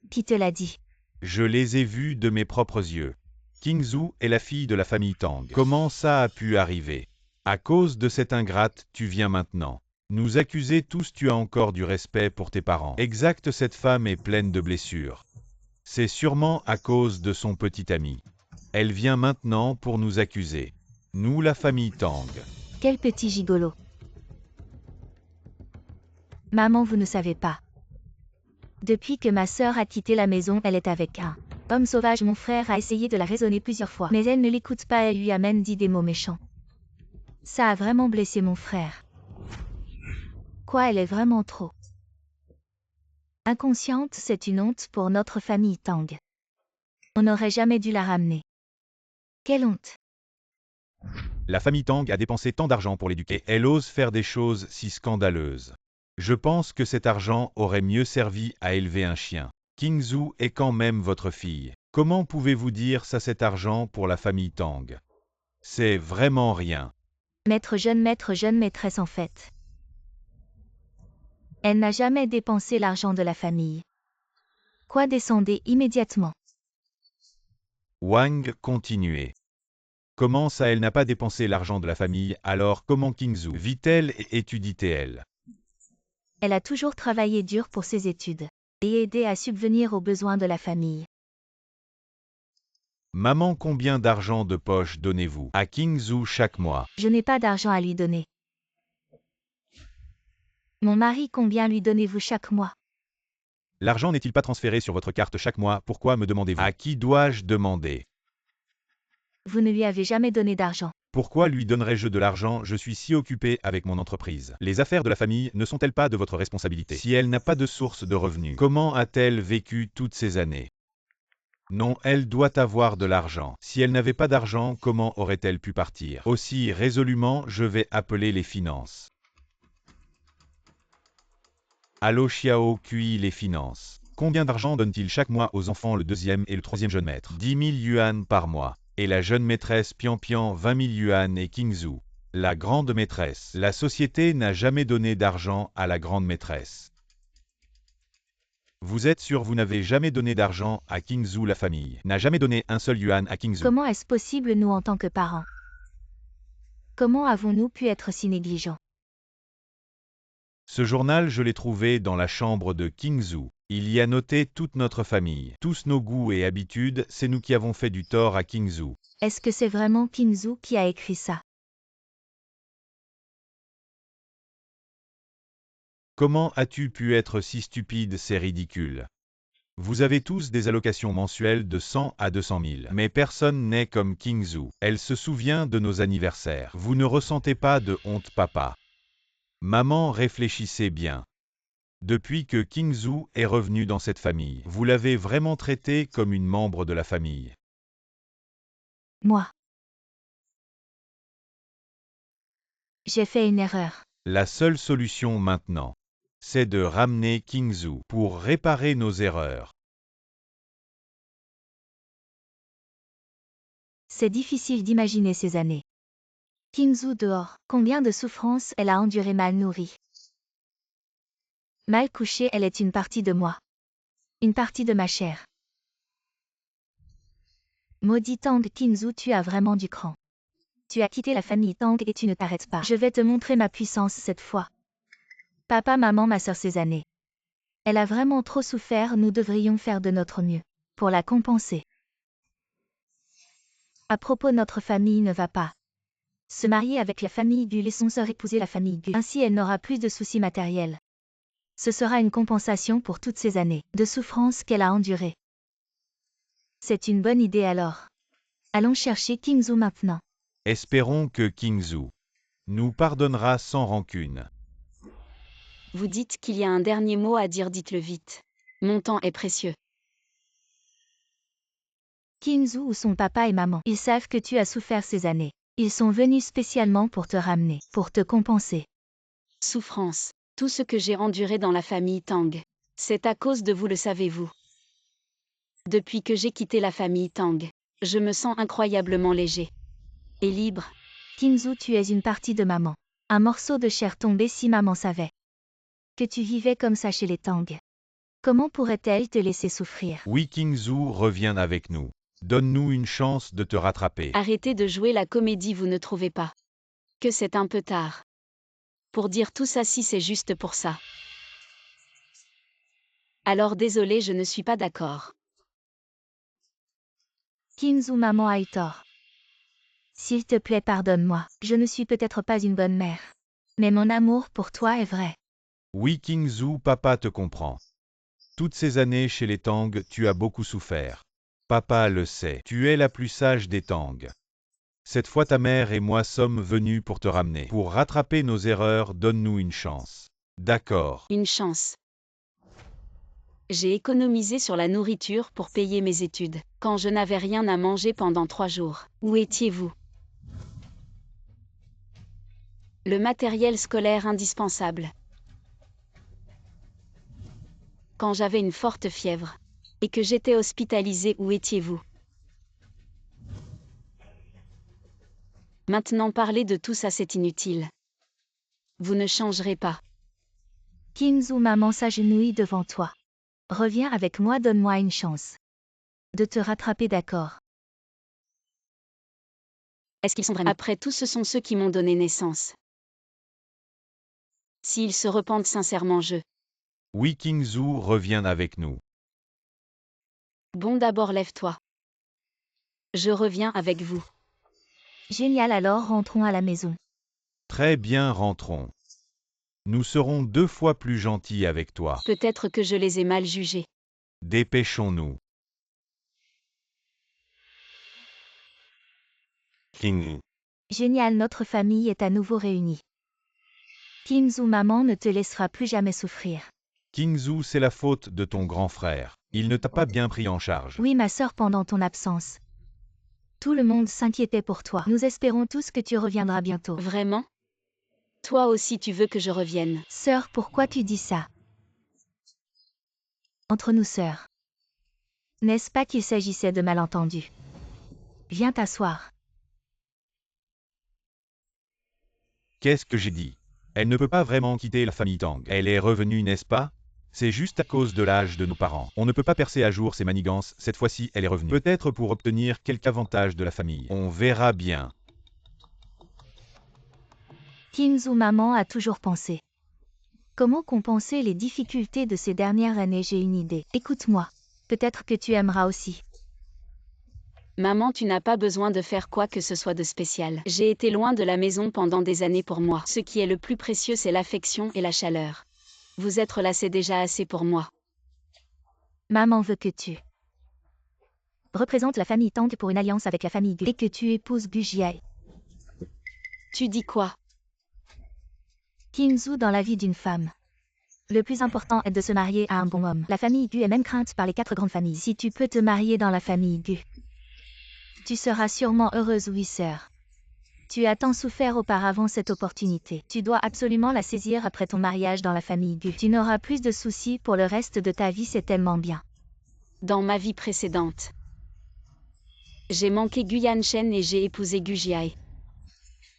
Qui te l'a dit? Je les ai vues de mes propres yeux. Kingzhou est la fille de la famille Tang. Comment ça a pu arriver? À cause de cette ingrate, tu viens maintenant nous accuser tous, tu as encore du respect pour tes parents. Exact, cette femme est pleine de blessures. C'est sûrement à cause de son petit ami. Elle vient maintenant pour nous accuser. Nous, la famille Tang. Quel petit gigolo. Maman, vous ne savez pas. Depuis que ma sœur a quitté la maison, elle est avec un homme sauvage. Mon frère a essayé de la raisonner plusieurs fois, mais elle ne l'écoute pas, elle lui a même dit des mots méchants. Ça a vraiment blessé mon frère. Quoi, elle est vraiment trop inconsciente, c'est une honte pour notre famille Tang. On n'aurait jamais dû la ramener. Quelle honte. La famille Tang a dépensé tant d'argent pour l'éduquer. Elle ose faire des choses si scandaleuses. Je pense que cet argent aurait mieux servi à élever un chien. Kingzhou est quand même votre fille. Comment pouvez-vous dire ça, cet argent pour la famille Tang? C'est vraiment rien. Maître jeune maîtresse en fait. Elle n'a jamais dépensé l'argent de la famille. Quoi, descendez immédiatement. Wang continuait. Comment ça, elle n'a pas dépensé l'argent de la famille, alors comment Kingzhou vit-elle et étudie-t-elle? Elle a toujours travaillé dur pour ses études et aidé à subvenir aux besoins de la famille. Maman, combien d'argent de poche donnez-vous à Kingzhou chaque mois? Je n'ai pas d'argent à lui donner. Mon mari, combien lui donnez-vous chaque mois? L'argent n'est-il pas transféré sur votre carte chaque mois? Pourquoi me demandez-vous? À qui dois-je demander? Vous ne lui avez jamais donné d'argent. Pourquoi lui donnerais-je de l'argent? Je suis si occupé avec mon entreprise. Les affaires de la famille ne sont-elles pas de votre responsabilité? Si elle n'a pas de source de revenus, comment a-t-elle vécu toutes ces années? Non, elle doit avoir de l'argent. Si elle n'avait pas d'argent, comment aurait-elle pu partir aussi résolument? Je vais appeler les finances. Allô Xiao Kui, les finances. Combien d'argent donne-t-il chaque mois aux enfants, le deuxième et le troisième jeune maître? 10 000 yuan par mois. Et la jeune maîtresse Pian Pian 20 000 yuan et Kingzhou, la grande maîtresse. La société n'a jamais donné d'argent à la grande maîtresse. Vous êtes sûr, vous n'avez jamais donné d'argent à Kingzhou? La famille n'a jamais donné un seul yuan à Kingzhou. Comment est-ce possible, nous en tant que parents? Comment avons-nous pu être si négligents? Ce journal, je l'ai trouvé dans la chambre de Kingzhou. Il y a noté toute notre famille, tous nos goûts et habitudes, c'est nous qui avons fait du tort à Kingzhou. Est-ce que c'est vraiment Kingzhou qui a écrit ça? Comment as-tu pu être si stupide? C'est ridicule. Vous avez tous des allocations mensuelles de 100 à 200 000. Mais personne n'est comme Kingzhou. Elle se souvient de nos anniversaires. Vous ne ressentez pas de honte, papa? Maman, réfléchissez bien. Depuis que Kingzhou est revenu dans cette famille, vous l'avez vraiment traité comme une membre de la famille. Moi. J'ai fait une erreur. La seule solution maintenant, c'est de ramener Kingzhou pour réparer nos erreurs. C'est difficile d'imaginer ces années. Kingzhou dehors, combien de souffrances elle a enduré mal nourrie. Mal couchée, elle est une partie de moi. Une partie de ma chair. Maudit Tang Kingzhou, tu as vraiment du cran. Tu as quitté la famille Tang et tu ne t'arrêtes pas. Je vais te montrer ma puissance cette fois. Papa, maman, ma sœur, ces années. Elle a vraiment trop souffert, nous devrions faire de notre mieux pour la compenser. À propos, notre famille ne va pas se marier avec la famille Gu et son sœur épouser la famille Gu. Ainsi, elle n'aura plus de soucis matériels. Ce sera une compensation pour toutes ces années de souffrance qu'elle a endurées. C'est une bonne idée alors. Allons chercher Kingzhou maintenant. Espérons que Kingzhou nous pardonnera sans rancune. Vous dites qu'il y a un dernier mot à dire, dites-le vite. Mon temps est précieux. Kingzhou ou son papa et maman, ils savent que tu as souffert ces années. Ils sont venus spécialement pour te ramener, pour te compenser. Souffrance. Tout ce que j'ai enduré dans la famille Tang. C'est à cause de vous, le savez-vous. Depuis que j'ai quitté la famille Tang, je me sens incroyablement léger. Et libre. Kingzhou, tu es une partie de maman. Un morceau de chair tombé si maman savait que tu vivais comme ça chez les Tang. Comment pourrait-elle te laisser souffrir? Oui, Kingzhou revient avec nous. Donne-nous une chance de te rattraper. Arrêtez de jouer la comédie, vous ne trouvez pas que c'est un peu tard pour dire tout ça si c'est juste pour ça? Alors désolé, je ne suis pas d'accord. Kingzhou, maman a eu tort. S'il te plaît, pardonne-moi. Je ne suis peut-être pas une bonne mère. Mais mon amour pour toi est vrai. Oui, Kingzhou, papa te comprend. Toutes ces années chez les Tang, tu as beaucoup souffert. Papa le sait, tu es la plus sage des Tang. Cette fois, ta mère et moi sommes venus pour te ramener. Pour rattraper nos erreurs, donne-nous une chance. D'accord. Une chance. J'ai économisé sur la nourriture pour payer mes études, quand je n'avais rien à manger pendant 3 jours. Où étiez-vous? Le matériel scolaire indispensable. Quand j'avais une forte fièvre, et que j'étais hospitalisée, où étiez-vous? Maintenant parler de tout ça, c'est inutile. Vous ne changerez pas. Kingzhou, maman s'agenouille devant toi. Reviens avec moi, donne-moi une chance de te rattraper, d'accord? Est-ce qu'ils sont vraiment... Après tout, ce sont ceux qui m'ont donné naissance. S'ils se repentent sincèrement, Oui, Kingzhou revient avec nous. Bon, d'abord lève-toi. Je reviens avec vous. Génial, alors rentrons à la maison. Très bien, rentrons. Nous serons 2 fois plus gentils avec toi. Peut-être que je les ai mal jugés. Dépêchons-nous. Génial, notre famille est à nouveau réunie. Kingzhou, maman ne te laissera plus jamais souffrir. Kingzhou, c'est la faute de ton grand frère. Il ne t'a pas bien pris en charge. Oui, ma sœur, pendant ton absence. Tout le monde s'inquiétait pour toi. Nous espérons tous que tu reviendras bientôt. Vraiment? Toi aussi tu veux que je revienne. Sœur, pourquoi tu dis ça? Entre nous sœurs. N'est-ce pas qu'il s'agissait de malentendus? Viens t'asseoir. Qu'est-ce que j'ai dit? Elle ne peut pas vraiment quitter la famille Tang. Elle est revenue, n'est-ce pas? C'est juste à cause de l'âge de nos parents. On ne peut pas percer à jour ses manigances. Cette fois-ci, elle est revenue. Peut-être pour obtenir quelque avantage de la famille. On verra bien. Kingzhou, maman a toujours pensé. Comment compenser les difficultés de ces dernières années? J'ai une idée. Écoute-moi. Peut-être que tu aimeras aussi. Maman, tu n'as pas besoin de faire quoi que ce soit de spécial. J'ai été loin de la maison pendant des années pour moi. Ce qui est le plus précieux, c'est l'affection et la chaleur. Vous être là, c'est déjà assez pour moi. Maman veut que tu représentes la famille Tang pour une alliance avec la famille Gu et que tu épouses Gu Jiai. Tu dis quoi? Kingzhou, dans la vie d'une femme, le plus important est de se marier à un bon homme. La famille Gu est même crainte par les 4 grandes familles. Si tu peux te marier dans la famille Gu, Tu seras sûrement heureuse, oui sœur. Tu as tant souffert auparavant cette opportunité. Tu dois absolument la saisir après ton mariage dans la famille Gu. Tu n'auras plus de soucis pour le reste de ta vie, c'est tellement bien. Dans ma vie précédente, j'ai manqué Gu Yanshen et j'ai épousé Gu Jiae.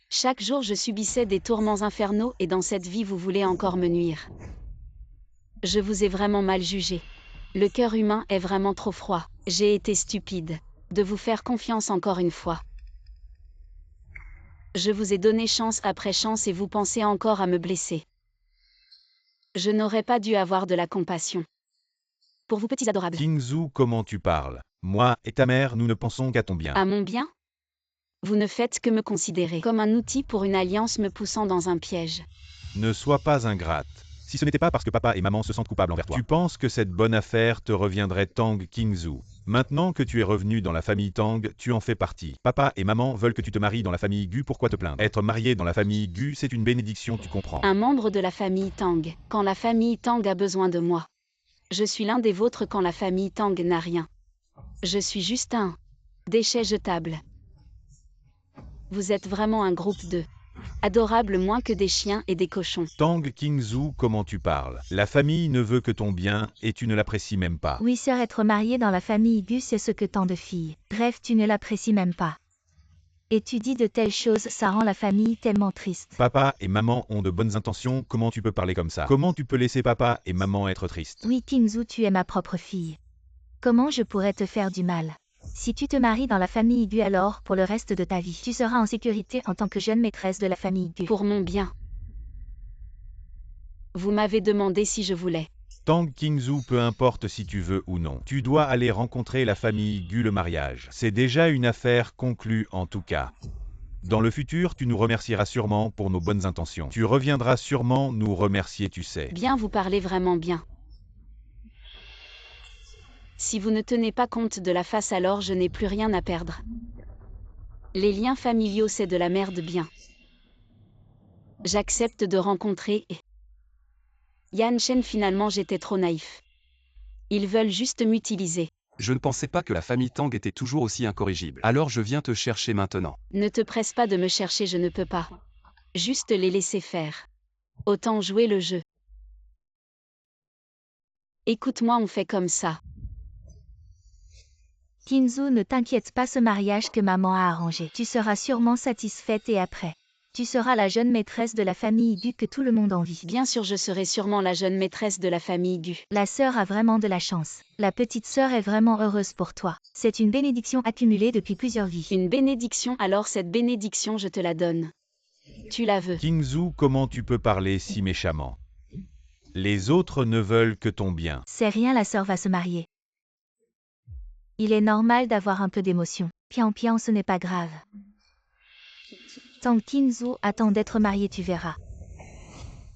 Chaque jour je subissais des tourments infernaux et dans cette vie vous voulez encore me nuire. Je vous ai vraiment mal jugé. Le cœur humain est vraiment trop froid. J'ai été stupide de vous faire confiance encore une fois. Je vous ai donné chance après chance et vous pensez encore à me blesser. Je n'aurais pas dû avoir de la compassion. Pour vous petits adorables. Kingzhou, comment tu parles? Moi et ta mère, nous ne pensons qu'à ton bien. À mon bien? Vous ne faites que me considérer comme un outil pour une alliance me poussant dans un piège. Ne sois pas ingrate. Si ce n'était pas parce que papa et maman se sentent coupables envers toi, tu penses que cette bonne affaire te reviendrait, Tang Kingzhou. Maintenant que tu es revenu dans la famille Tang, tu en fais partie. Papa et maman veulent que tu te maries dans la famille Gu, pourquoi te plaindre? Être marié dans la famille Gu, c'est une bénédiction, tu comprends. Un membre de la famille Tang, quand la famille Tang a besoin de moi. Je suis l'un des vôtres quand la famille Tang n'a rien. Je suis juste un déchet jetable. Vous êtes vraiment un groupe de adorables moins que des chiens et des cochons. Tang Kingzhou, comment tu parles? La famille ne veut que ton bien et tu ne l'apprécies même pas. Oui sœur, être mariée dans la famille Gu, c'est ce que tant de filles rêvent, tu ne l'apprécies même pas. Et tu dis de telles choses, ça rend la famille tellement triste. Papa et maman ont de bonnes intentions, comment tu peux parler comme ça? Comment tu peux laisser papa et maman être tristes? Oui Kingzhou, tu es ma propre fille. Comment je pourrais te faire du mal? Si tu te maries dans la famille Gu, alors pour le reste de ta vie, tu seras en sécurité en tant que jeune maîtresse de la famille Gu. Pour mon bien. Vous m'avez demandé si je voulais. Tang Kingzhou, peu importe si tu veux ou non. Tu dois aller rencontrer la famille Gu, le mariage. C'est déjà une affaire conclue en tout cas. Dans le futur, tu nous remercieras sûrement pour nos bonnes intentions. Tu reviendras sûrement nous remercier, tu sais. Bien, vous parlez vraiment bien. Si vous ne tenez pas compte de la face, alors je n'ai plus rien à perdre. Les liens familiaux, c'est de la merde bien. J'accepte de rencontrer Yanshen, finalement j'étais trop naïf. Ils veulent juste m'utiliser. Je ne pensais pas que la famille Tang était toujours aussi incorrigible. Alors je viens te chercher maintenant. Ne te presse pas de me chercher, je ne peux pas. Juste les laisser faire. Autant jouer le jeu. Écoute-moi, on fait comme ça. Kingzhou, ne t'inquiète pas, ce mariage que maman a arrangé. Tu seras sûrement satisfaite et après, tu seras la jeune maîtresse de la famille Gu que tout le monde envie. Bien sûr, je serai sûrement la jeune maîtresse de la famille Gu. La sœur a vraiment de la chance. La petite sœur est vraiment heureuse pour toi. C'est une bénédiction accumulée depuis plusieurs vies. Une bénédiction, alors cette bénédiction, je te la donne. Tu la veux. Kingzhou, comment tu peux parler si méchamment? Les autres ne veulent que ton bien. C'est rien, la sœur va se marier. Il est normal d'avoir un peu d'émotion. Pian pian, ce n'est pas grave. Tang Kingzhou, attends d'être marié, tu verras.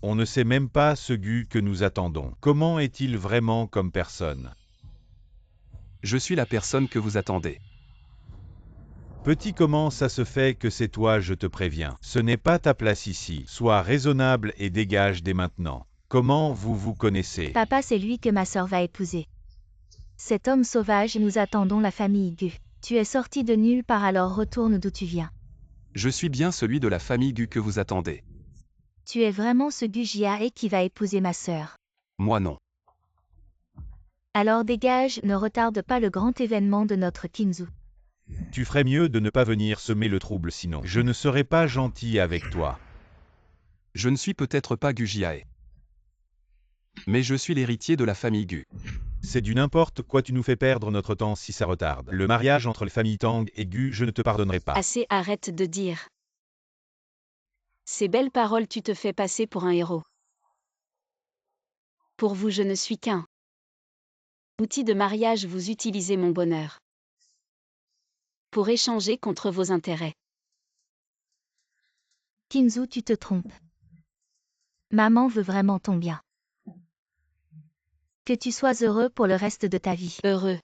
On ne sait même pas ce Gu que nous attendons. Comment est-il vraiment comme personne? Je suis la personne que vous attendez. Petit, comment ça se fait que c'est toi, je te préviens. Ce n'est pas ta place ici. Sois raisonnable et dégage dès maintenant. Comment vous vous connaissez? Papa, c'est lui que ma sœur va épouser. Cet homme sauvage, nous attendons la famille Gu. Tu es sorti de nulle part, alors retourne d'où tu viens. Je suis bien celui de la famille Gu que vous attendez. Tu es vraiment ce Gu Jiae qui va épouser ma sœur. Moi non. Alors dégage, ne retarde pas le grand événement de notre Kingzhou. Tu ferais mieux de ne pas venir semer le trouble, sinon je ne serai pas gentil avec toi. Je ne suis peut-être pas Gu Jiae. Mais je suis l'héritier de la famille Gu. C'est du n'importe quoi, tu nous fais perdre notre temps si ça retarde. Le mariage entre les familles Tang et Gu, je ne te pardonnerai pas. Assez, arrête de dire. Ces belles paroles, tu te fais passer pour un héros. Pour vous, je ne suis qu'un outil de mariage, vous utilisez mon bonheur pour échanger contre vos intérêts. Kingzhou, tu te trompes. Maman veut vraiment ton bien. Que tu sois heureux pour le reste de ta vie. Heureux.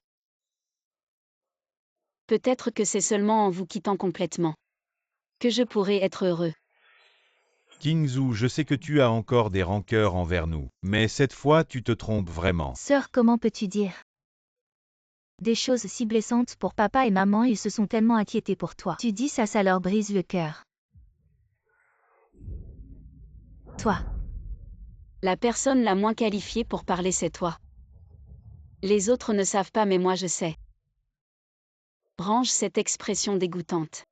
Peut-être que c'est seulement en vous quittant complètement que je pourrai être heureux. Kingzhou, je sais que tu as encore des rancœurs envers nous, mais cette fois tu te trompes vraiment. Sœur, comment peux-tu dire? Des choses si blessantes pour papa et maman, ils se sont tellement inquiétés pour toi. Tu dis ça leur brise le cœur. Toi. La personne la moins qualifiée pour parler, c'est toi. Les autres ne savent pas, mais moi je sais. Range cette expression dégoûtante.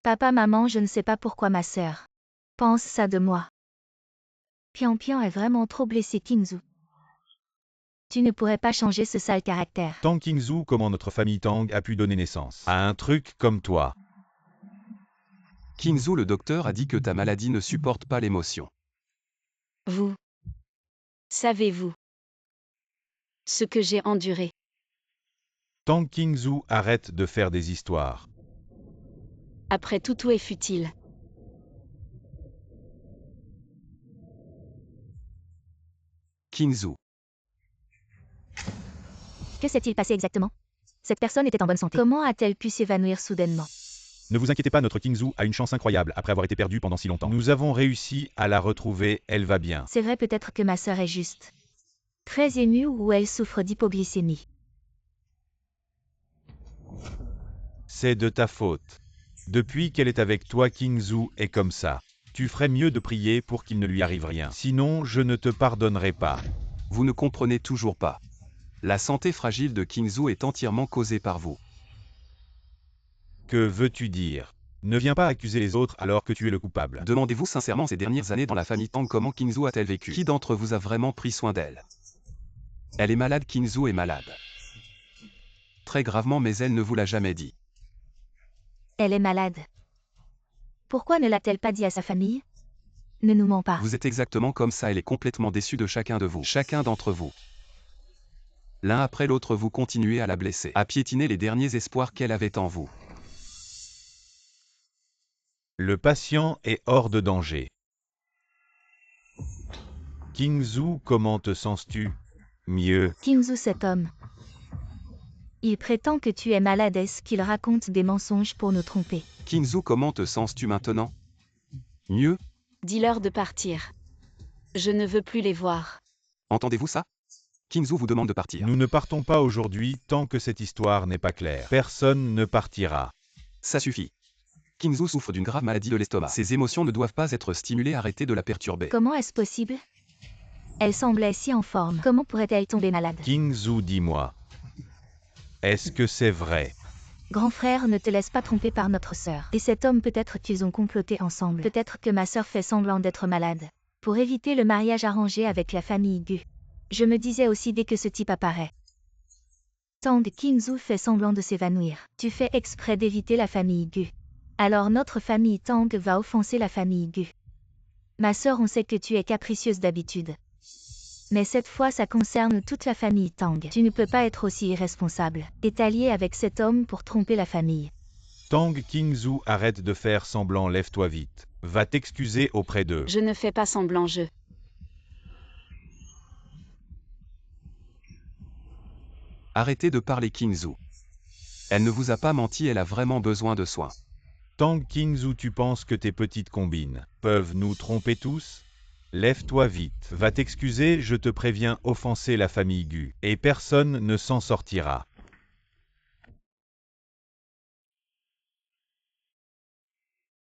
Papa, maman, je ne sais pas pourquoi ma sœur pense ça de moi. Pian Pian est vraiment trop blessé, Kingzhou. Tu ne pourrais pas changer ce sale caractère. Tang Kingzhou, comment notre famille Tang a pu donner naissance à un truc comme toi? Kingzhou, le docteur a dit que ta maladie ne supporte pas l'émotion. Vous. Savez-vous ce que j'ai enduré? Tang Kingzhou, arrête de faire des histoires. Après tout est futile. Kingzhou. Que s'est-il passé exactement? Cette personne était en bonne santé. Comment a-t-elle pu s'évanouir soudainement? Ne vous inquiétez pas, notre Kingzhou a une chance incroyable après avoir été perdue pendant si longtemps. Nous avons réussi à la retrouver, elle va bien. C'est vrai, peut-être que ma sœur est juste très émue ou elle souffre d'hypoglycémie. C'est de ta faute. Depuis qu'elle est avec toi, Kingzhou est comme ça. Tu ferais mieux de prier pour qu'il ne lui arrive rien. Sinon, je ne te pardonnerai pas. Vous ne comprenez toujours pas. La santé fragile de Kingzhou est entièrement causée par vous. Que veux-tu dire? Ne viens pas accuser les autres alors que tu es le coupable. Demandez-vous sincèrement ces dernières années dans la famille Tang comment Kingzhou a-t-elle vécu? Qui d'entre vous a vraiment pris soin d'elle? Elle est malade, Kingzhou est malade. Très gravement, mais elle ne vous l'a jamais dit. Elle est malade. Pourquoi ne l'a-t-elle pas dit à sa famille? Ne nous mens pas. Vous êtes exactement comme ça, elle est complètement déçue de chacun de vous. Chacun d'entre vous. L'un après l'autre, vous continuez à la blesser, à piétiner les derniers espoirs qu'elle avait en vous. Le patient est hors de danger. Kingzhou, comment te sens-tu? Mieux. Kingzhou, cet homme. Il prétend que tu es malade. Est-ce qu'il raconte des mensonges pour nous tromper? Kingzhou, comment te sens-tu maintenant? Mieux? Dis-leur de partir. Je ne veux plus les voir. Entendez-vous ça? Kingzhou vous demande de partir. Nous ne partons pas aujourd'hui tant que cette histoire n'est pas claire. Personne ne partira. Ça suffit. Kingzhou souffre d'une grave maladie de l'estomac. Ses émotions ne doivent pas être stimulées, arrêtez de la perturber. Comment est-ce possible? Elle semblait si en forme. Comment pourrait-elle tomber malade? Kingzhou, dis-moi. Est-ce que c'est vrai? Grand frère, ne te laisse pas tromper par notre sœur. Et cet homme, peut-être qu'ils ont comploté ensemble. Peut-être que ma sœur fait semblant d'être malade pour éviter le mariage arrangé avec la famille Gu. Je me disais aussi dès que ce type apparaît. Tang Kingzhou fait semblant de s'évanouir. Tu fais exprès d'éviter la famille Gu. Alors notre famille Tang va offenser la famille Gu. Ma sœur, on sait que tu es capricieuse d'habitude. Mais cette fois, ça concerne toute la famille Tang. Tu ne peux pas être aussi irresponsable et t'allier avec cet homme pour tromper la famille. Tang Kingzhou, arrête de faire semblant, lève-toi vite. Va t'excuser auprès d'eux. Je ne fais pas semblant, je. Arrêtez de parler, Kingzhou. Elle ne vous a pas menti, elle a vraiment besoin de soins. Tang Kingzhou, tu penses que tes petites combines peuvent nous tromper tous? Lève-toi vite, va t'excuser, je te préviens, offenser la famille Gu, et personne ne s'en sortira.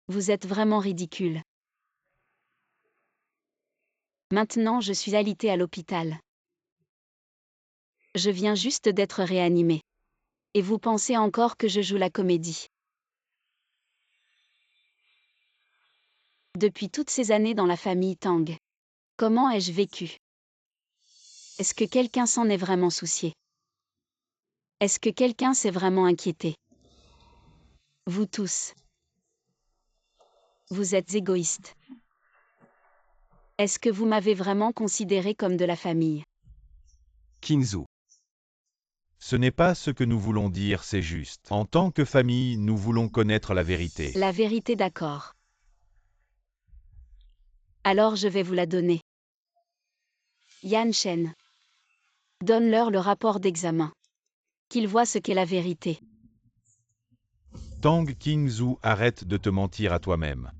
Vous êtes vraiment ridicule. Maintenant, je suis alitée à l'hôpital. Je viens juste d'être réanimée. Et vous pensez encore que je joue la comédie? Depuis toutes ces années dans la famille Tang, comment ai-je vécu? Est-ce que quelqu'un s'en est vraiment soucié? Est-ce que quelqu'un s'est vraiment inquiété? Vous tous. Vous êtes égoïstes. Est-ce que vous m'avez vraiment considéré comme de la famille? Kingzhou. Ce n'est pas ce que nous voulons dire, c'est juste. En tant que famille, nous voulons connaître la vérité. La vérité, d'accord. Alors je vais vous la donner. Yan Shen. Donne-leur le rapport d'examen. Qu'ils voient ce qu'est la vérité. Tang Kingzhou, arrête de te mentir à toi-même.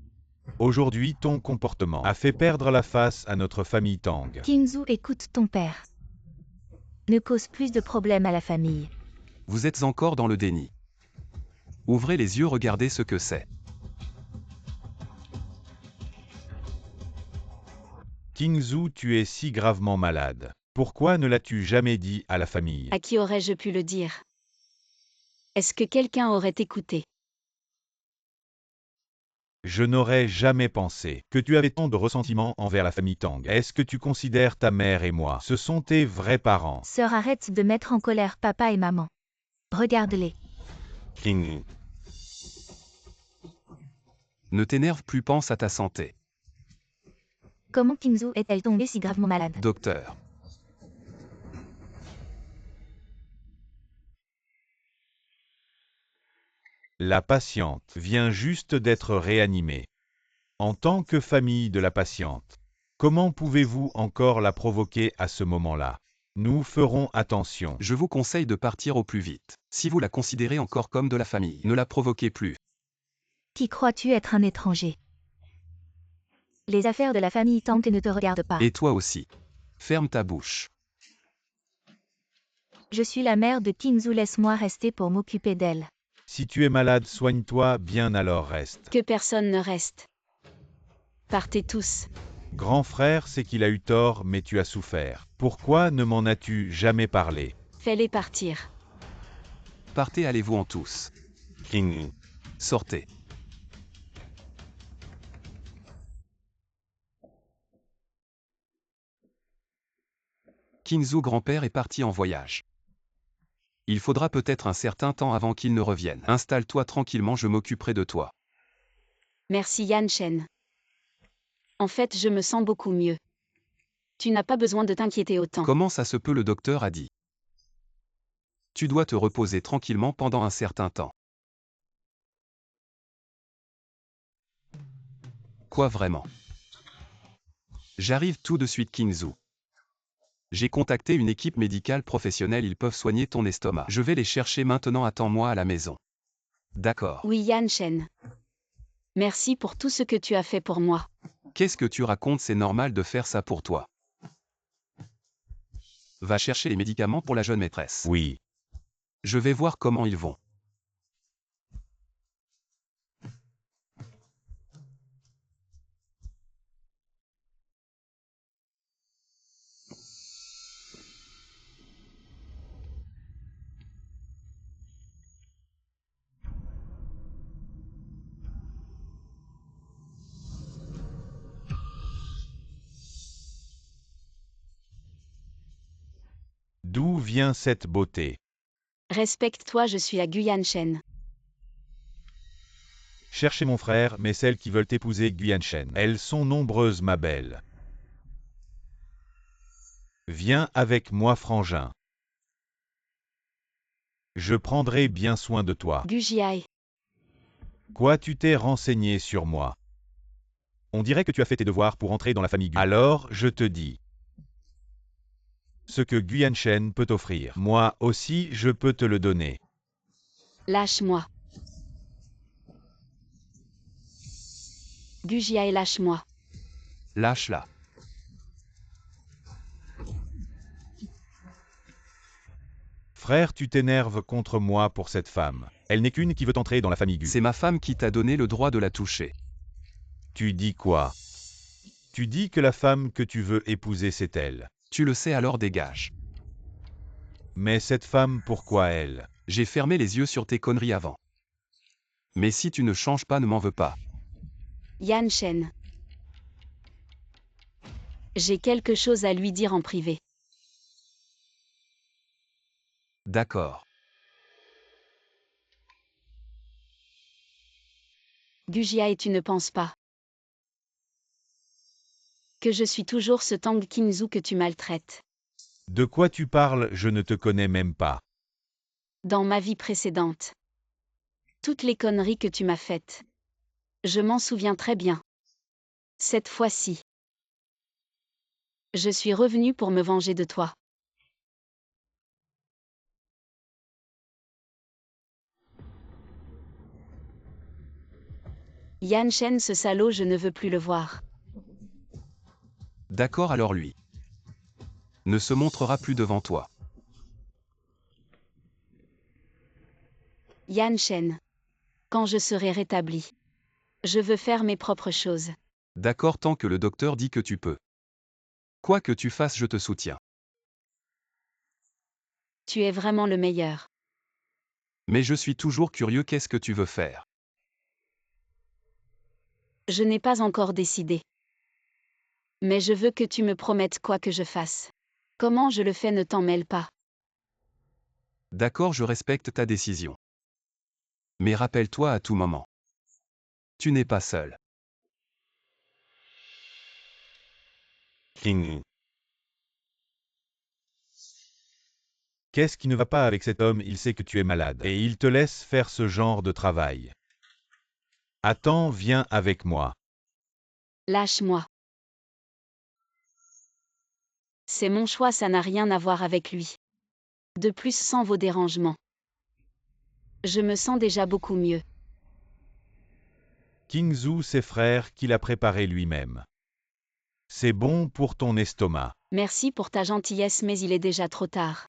Aujourd'hui, ton comportement a fait perdre la face à notre famille Tang. Kingzhou, écoute ton père. Ne cause plus de problèmes à la famille. Vous êtes encore dans le déni. Ouvrez les yeux, regardez ce que c'est. Kingzhou, tu es si gravement malade. Pourquoi ne l'as-tu jamais dit à la famille? À qui aurais-je pu le dire? Est-ce que quelqu'un aurait écouté? Je n'aurais jamais pensé que tu avais tant de ressentiment envers la famille Tang. Est-ce que tu considères ta mère et moi? Ce sont tes vrais parents. Sœur, arrête de mettre en colère papa et maman. Regarde-les. King. Ne t'énerve plus, pense à ta santé. Comment Kingzhou est-elle tombée si gravement malade? Docteur. La patiente vient juste d'être réanimée. En tant que famille de la patiente, comment pouvez-vous encore la provoquer à ce moment-là? Nous ferons attention. Je vous conseille de partir au plus vite. Si vous la considérez encore comme de la famille, ne la provoquez plus. Qui crois-tu être un étranger? Les affaires de la famille Tang ne te regardent pas. Et toi aussi. Ferme ta bouche. Je suis la mère de Kingzhou, laisse-moi rester pour m'occuper d'elle. Si tu es malade, soigne-toi bien, alors reste. Que personne ne reste. Partez tous. Grand frère sait qu'il a eu tort, mais tu as souffert. Pourquoi ne m'en as-tu jamais parlé? Fais-les partir. Partez, allez-vous-en tous. King. Sortez. Kingzhou grand-père est parti en voyage. Il faudra peut-être un certain temps avant qu'il ne revienne. Installe-toi tranquillement, je m'occuperai de toi. Merci Yan Shen. En fait, je me sens beaucoup mieux. Tu n'as pas besoin de t'inquiéter autant. Comment ça se peut, le docteur a dit. Tu dois te reposer tranquillement pendant un certain temps. Quoi vraiment? J'arrive tout de suite, Kingzhou. J'ai contacté une équipe médicale professionnelle, ils peuvent soigner ton estomac. Je vais les chercher maintenant, attends-moi à la maison. D'accord. Oui Yan Shen. Merci pour tout ce que tu as fait pour moi. Qu'est-ce que tu racontes, c'est normal de faire ça pour toi. Va chercher les médicaments pour la jeune maîtresse. Oui. Je vais voir comment ils vont. D'où vient cette beauté? Respecte-toi, je suis à Guyan Shen. Cherchez mon frère, mais celles qui veulent épouser Guyan Shen. Elles sont nombreuses, ma belle. Viens avec moi, frangin. Je prendrai bien soin de toi. Gu Jiai. Quoi, tu t'es renseigné sur moi? On dirait que tu as fait tes devoirs pour entrer dans la famille Gu. Alors, je te dis. Ce que Guyan Shen peut t'offrir, moi aussi, je peux te le donner. Lâche-moi. Gu Jiai, lâche-moi. Lâche-la. Frère, tu t'énerves contre moi pour cette femme. Elle n'est qu'une qui veut entrer dans la famille Gu. C'est ma femme qui t'a donné le droit de la toucher. Tu dis quoi? Tu dis que la femme que tu veux épouser, c'est elle. Tu le sais, alors dégage. Mais cette femme, pourquoi elle? J'ai fermé les yeux sur tes conneries avant. Mais si tu ne changes pas, ne m'en veux pas. Yan Shen. J'ai quelque chose à lui dire en privé. D'accord. Gu Jiai, tu ne penses pas que je suis toujours ce Tang Kingzhou que tu maltraites? De quoi tu parles? Je ne te connais même pas. Dans ma vie précédente. Toutes les conneries que tu m'as faites. Je m'en souviens très bien. Cette fois-ci. Je suis revenu pour me venger de toi. Yan Shen, ce salaud, je ne veux plus le voir. D'accord, alors lui ne se montrera plus devant toi. Yan Shen. Quand je serai rétabli. Je veux faire mes propres choses. D'accord tant que le docteur dit que tu peux. Quoi que tu fasses, je te soutiens. Tu es vraiment le meilleur. Mais je suis toujours curieux, qu'est-ce que tu veux faire? Je n'ai pas encore décidé. Mais je veux que tu me promettes quoi que je fasse. Comment je le fais ne t'en mêle pas. D'accord, je respecte ta décision. Mais rappelle-toi à tout moment. Tu n'es pas seul. King. Qu'est-ce qui ne va pas avec cet homme? Il sait que tu es malade et il te laisse faire ce genre de travail. Attends, viens avec moi. Lâche-moi. C'est mon choix, ça n'a rien à voir avec lui. De plus, sans vos dérangements. Je me sens déjà beaucoup mieux. King Zhu, ses frères, qu'il a préparé lui-même. C'est bon pour ton estomac. Merci pour ta gentillesse, mais il est déjà trop tard.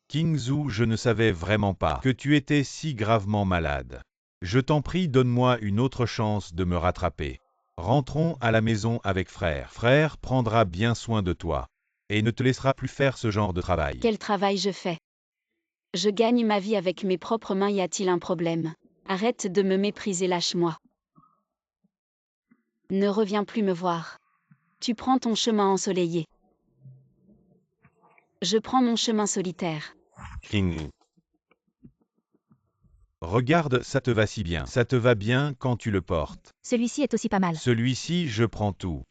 King Zhu, je ne savais vraiment pas que tu étais si gravement malade. Je t'en prie, donne-moi une autre chance de me rattraper. Rentrons à la maison avec frère. Frère prendra bien soin de toi et ne te laissera plus faire ce genre de travail. Quel travail je fais? Je gagne ma vie avec mes propres mains, y a-t-il un problème? Arrête de me mépriser, lâche-moi. Ne reviens plus me voir. Tu prends ton chemin ensoleillé. Je prends mon chemin solitaire. King. Regarde, ça te va si bien. Ça te va bien quand tu le portes. Celui-ci est aussi pas mal. Celui-ci, je prends tout.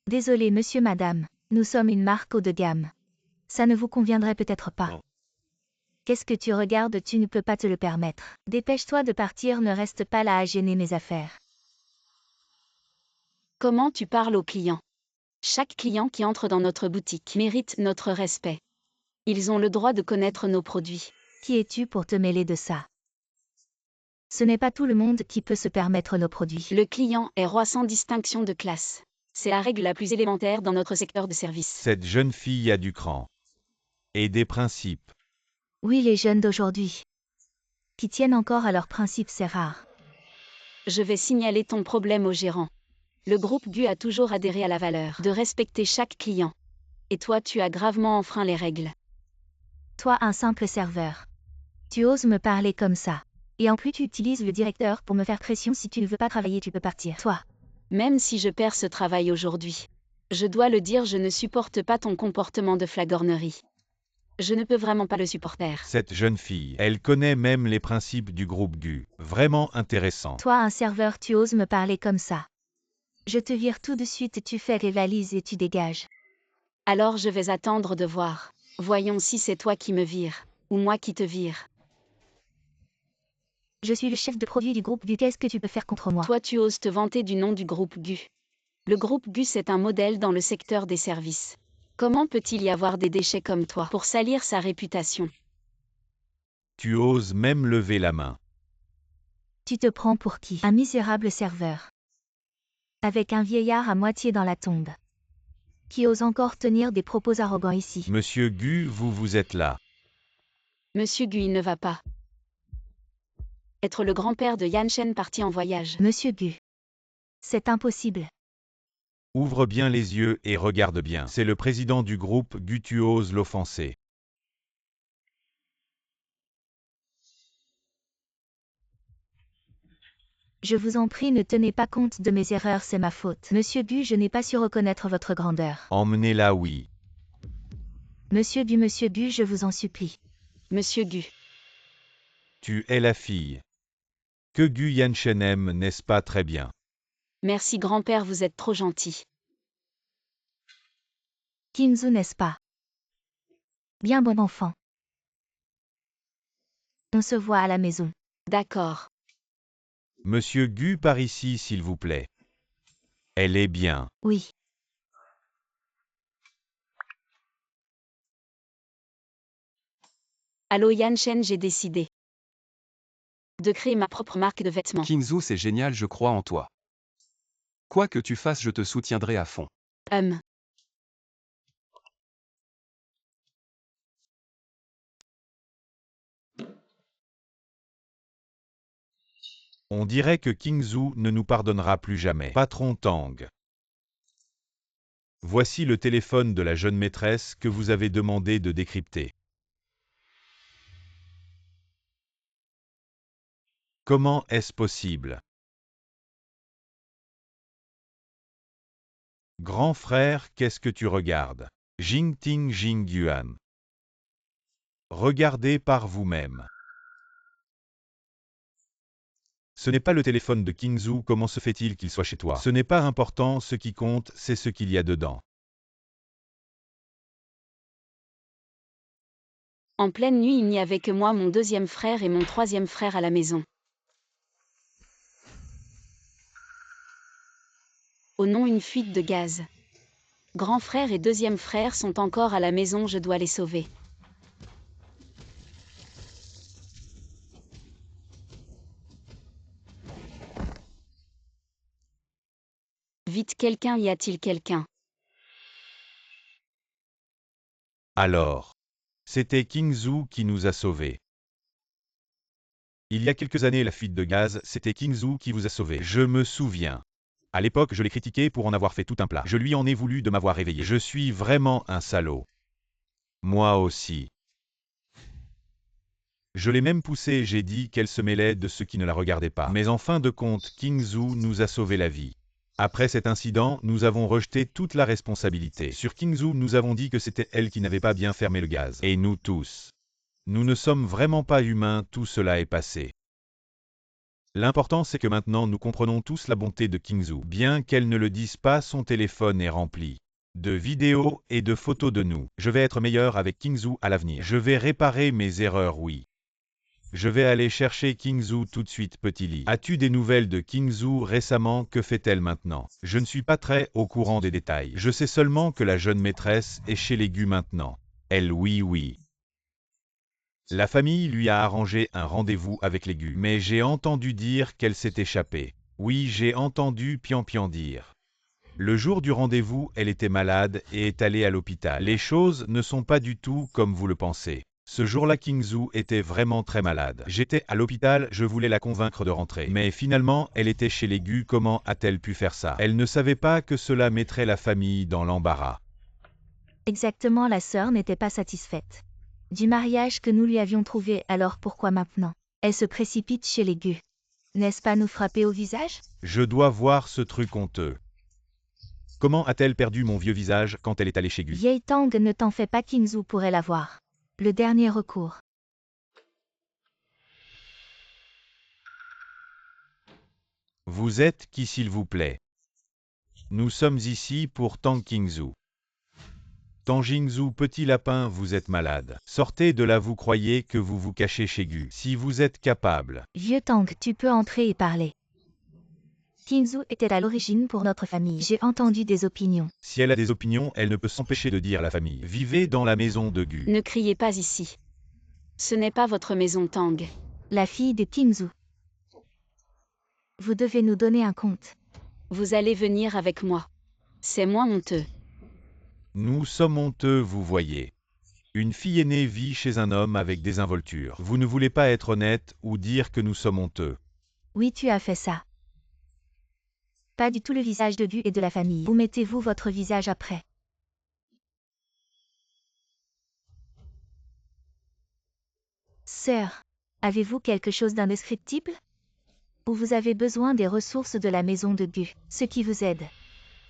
Désolé monsieur madame, nous sommes une marque haut de gamme. Ça ne vous conviendrait peut-être pas. Non. Qu'est-ce que tu regardes, tu ne peux pas te le permettre. Dépêche-toi de partir, ne reste pas là à gêner mes affaires. Comment tu parles aux clients? Chaque client qui entre dans notre boutique mérite notre respect. Ils ont le droit de connaître nos produits. Qui es-tu pour te mêler de ça? Ce n'est pas tout le monde qui peut se permettre nos produits. Le client est roi sans distinction de classe. C'est la règle la plus élémentaire dans notre secteur de service. Cette jeune fille a du cran. Et des principes. Oui, les jeunes d'aujourd'hui. Qui tiennent encore à leurs principes, c'est rare. Je vais signaler ton problème au gérant. Le groupe GU a toujours adhéré à la valeur de respecter chaque client. Et toi, tu as gravement enfreint les règles. Toi, un simple serveur. Tu oses me parler comme ça. Et en plus, tu utilises le directeur pour me faire pression. Si tu ne veux pas travailler, tu peux partir. Toi. Même si je perds ce travail aujourd'hui. Je dois le dire, je ne supporte pas ton comportement de flagornerie. Je ne peux vraiment pas le supporter. Cette jeune fille, elle connaît même les principes du groupe GU. Vraiment intéressant. Toi, un serveur, tu oses me parler comme ça. Je te vire tout de suite et tu fais les valises et tu dégages. Alors je vais attendre de voir. Voyons si c'est toi qui me vires, ou moi qui te vire. Je suis le chef de produit du groupe GU, qu'est-ce que tu peux faire contre moi? Toi tu oses te vanter du nom du groupe GU. Le groupe GU c'est un modèle dans le secteur des services. Comment peut-il y avoir des déchets comme toi pour salir sa réputation? Tu oses même lever la main. Tu te prends pour qui? Un misérable serveur. Avec un vieillard à moitié dans la tombe. Qui ose encore tenir des propos arrogants ici? Monsieur GU, vous êtes là. Monsieur GU, il ne va pas. Être le grand-père de Yan Shen parti en voyage. Monsieur GU. C'est impossible. Ouvre bien les yeux et regarde bien. C'est le président du groupe GU, tu oses l'offenser. Je vous en prie, ne tenez pas compte de mes erreurs, c'est ma faute. Monsieur GU, je n'ai pas su reconnaître votre grandeur. Emmenez-la, oui. Monsieur GU, je vous en supplie. Monsieur GU. Tu es la fille que GU Yanshen aime, n'est-ce pas très bien? Merci grand-père, vous êtes trop gentil. Kinzu, n'est-ce pas? Bien bon enfant. On se voit à la maison. D'accord. Monsieur GU, par ici, s'il vous plaît. Elle est bien. Oui. Allô Yan Shen, j'ai décidé de créer ma propre marque de vêtements. Kinzu, c'est génial, je crois en toi. Quoi que tu fasses, je te soutiendrai à fond. On dirait que Kingzhou ne nous pardonnera plus jamais. Patron Tang. Voici le téléphone de la jeune maîtresse que vous avez demandé de décrypter. Comment est-ce possible? Grand frère, qu'est-ce que tu regardes? Jingting Jingyuan. Regardez par vous-même. Ce n'est pas le téléphone de Kingzhou, comment se fait-il qu'il soit chez toi? Ce n'est pas important, ce qui compte, c'est ce qu'il y a dedans. En pleine nuit, il n'y avait que moi, mon deuxième frère et mon troisième frère à la maison. Oh non, une fuite de gaz. Grand frère et deuxième frère sont encore à la maison, je dois les sauver. Vite, quelqu'un, y a-t-il quelqu'un? Alors, c'était Kingzhou qui nous a sauvés. Il y a quelques années, la fuite de gaz, c'était Kingzhou qui vous a sauvés. Je me souviens. À l'époque, je l'ai critiqué pour en avoir fait tout un plat. Je lui en ai voulu de m'avoir réveillé. Je suis vraiment un salaud. Moi aussi. Je l'ai même poussée, j'ai dit qu'elle se mêlait de ceux qui ne la regardaient pas. Mais en fin de compte, Kingzhou nous a sauvé la vie. Après cet incident, nous avons rejeté toute la responsabilité. Sur Kingzhou, nous avons dit que c'était elle qui n'avait pas bien fermé le gaz. Et nous tous. Nous ne sommes vraiment pas humains, tout cela est passé. L'important c'est que maintenant nous comprenons tous la bonté de Kingzhou. Bien qu'elle ne le dise pas, son téléphone est rempli de vidéos et de photos de nous. Je vais être meilleur avec Kingzhou à l'avenir. Je vais réparer mes erreurs, oui. Je vais aller chercher Kingzhou tout de suite, petit lit. As-tu des nouvelles de Kingzhou récemment? Que fait-elle maintenant? Je ne suis pas très au courant des détails. Je sais seulement que la jeune maîtresse est chez les Gu maintenant. Elle, oui. La famille lui a arrangé un rendez-vous avec les Gu, mais j'ai entendu dire qu'elle s'est échappée. Oui, j'ai entendu Pian dire. Le jour du rendez-vous, elle était malade et est allée à l'hôpital. Les choses ne sont pas du tout comme vous le pensez. Ce jour-là, Kingzhou était vraiment très malade. J'étais à l'hôpital, je voulais la convaincre de rentrer. Mais finalement, elle était chez les Gu. Comment a-t-elle pu faire ça? Elle ne savait pas que cela mettrait la famille dans l'embarras. Exactement, la sœur n'était pas satisfaite du mariage que nous lui avions trouvé, alors pourquoi maintenant elle se précipite chez les Gu? N'est-ce pas nous frapper au visage? Je dois voir ce truc honteux. Comment a-t-elle perdu mon vieux visage quand elle est allée chez Gu? Vieille Tang, ne t'en fais pas, Kingzhou pourrait l'avoir. Le dernier recours. Vous êtes qui, s'il vous plaît? Nous sommes ici pour Tang Kingzhou. Tang Kingzhou, petit lapin, vous êtes malade. Sortez de là, vous croyez que vous vous cachez chez Gu. Si vous êtes capable. Vieux Tang, tu peux entrer et parler. Kingzhou était à l'origine pour notre famille. J'ai entendu des opinions. Si elle a des opinions, elle ne peut s'empêcher de dire à la famille. Vivez dans la maison de Gu. Ne criez pas ici. Ce n'est pas votre maison, Tang. La fille de Kingzhou. Vous devez nous donner un compte. Vous allez venir avec moi. C'est moins honteux. Nous sommes honteux, vous voyez. Une fille aînée vit chez un homme avec désinvolture. Vous ne voulez pas être honnête ou dire que nous sommes honteux. Oui, tu as fait ça. Pas du tout le visage de Gu et de la famille. Où mettez-vous votre visage après? Sœur, avez-vous quelque chose d'indescriptible? Ou vous avez besoin des ressources de la maison de Gu, ce qui vous aide?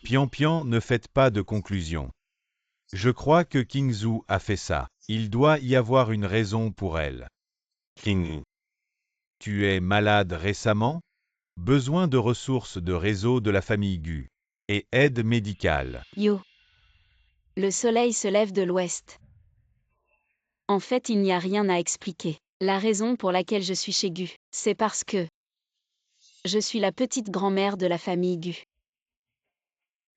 Pian, ne faites pas de conclusion. Je crois que Kingzhou a fait ça. Il doit y avoir une raison pour elle. King, tu es malade récemment? Besoin de ressources de réseau de la famille Gu. Et aide médicale. Yo. Le soleil se lève de l'ouest. En fait, il n'y a rien à expliquer. La raison pour laquelle je suis chez Gu, c'est parce que je suis la petite grand-mère de la famille Gu.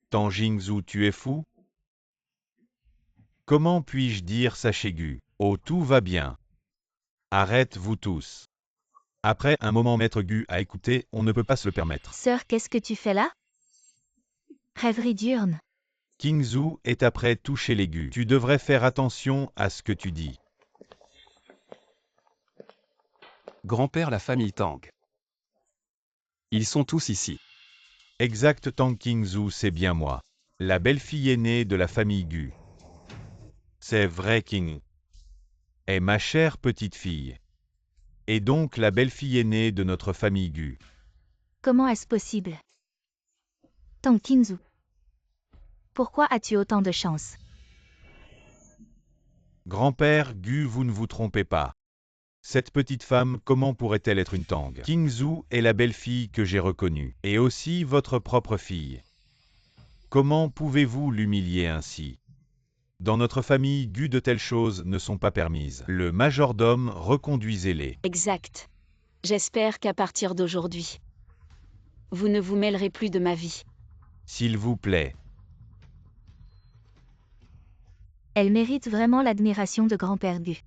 Tang Kingzhou, tu es fou? Comment puis-je dire ça chez Gu? Oh, tout va bien. Arrête, vous tous. Après un moment, Maître Gu a écouté, on ne peut pas se le permettre. Sœur, qu'est-ce que tu fais là? Rêverie diurne. Kingzhou est après tout chez les Gu. Tu devrais faire attention à ce que tu dis. Grand-père, la famille Tang. Ils sont tous ici. Exact, Tang Qingzu, c'est bien moi. La belle-fille aînée de la famille Gu. C'est vrai, King. Est ma chère petite fille. Et donc la belle-fille aînée de notre famille Gu. Comment est-ce possible? Tang Qingzu. Pourquoi as-tu autant de chance? Grand-père Gu, vous ne vous trompez pas. Cette petite femme, comment pourrait-elle être une Tang? Qingzu est la belle-fille que j'ai reconnue, et aussi votre propre fille. Comment pouvez-vous l'humilier ainsi? Dans notre famille, Gu, de telles choses ne sont pas permises. Le majordome, reconduisez-les. Exact. J'espère qu'à partir d'aujourd'hui, vous ne vous mêlerez plus de ma vie. S'il vous plaît. Elle mérite vraiment l'admiration de grand-père Gu.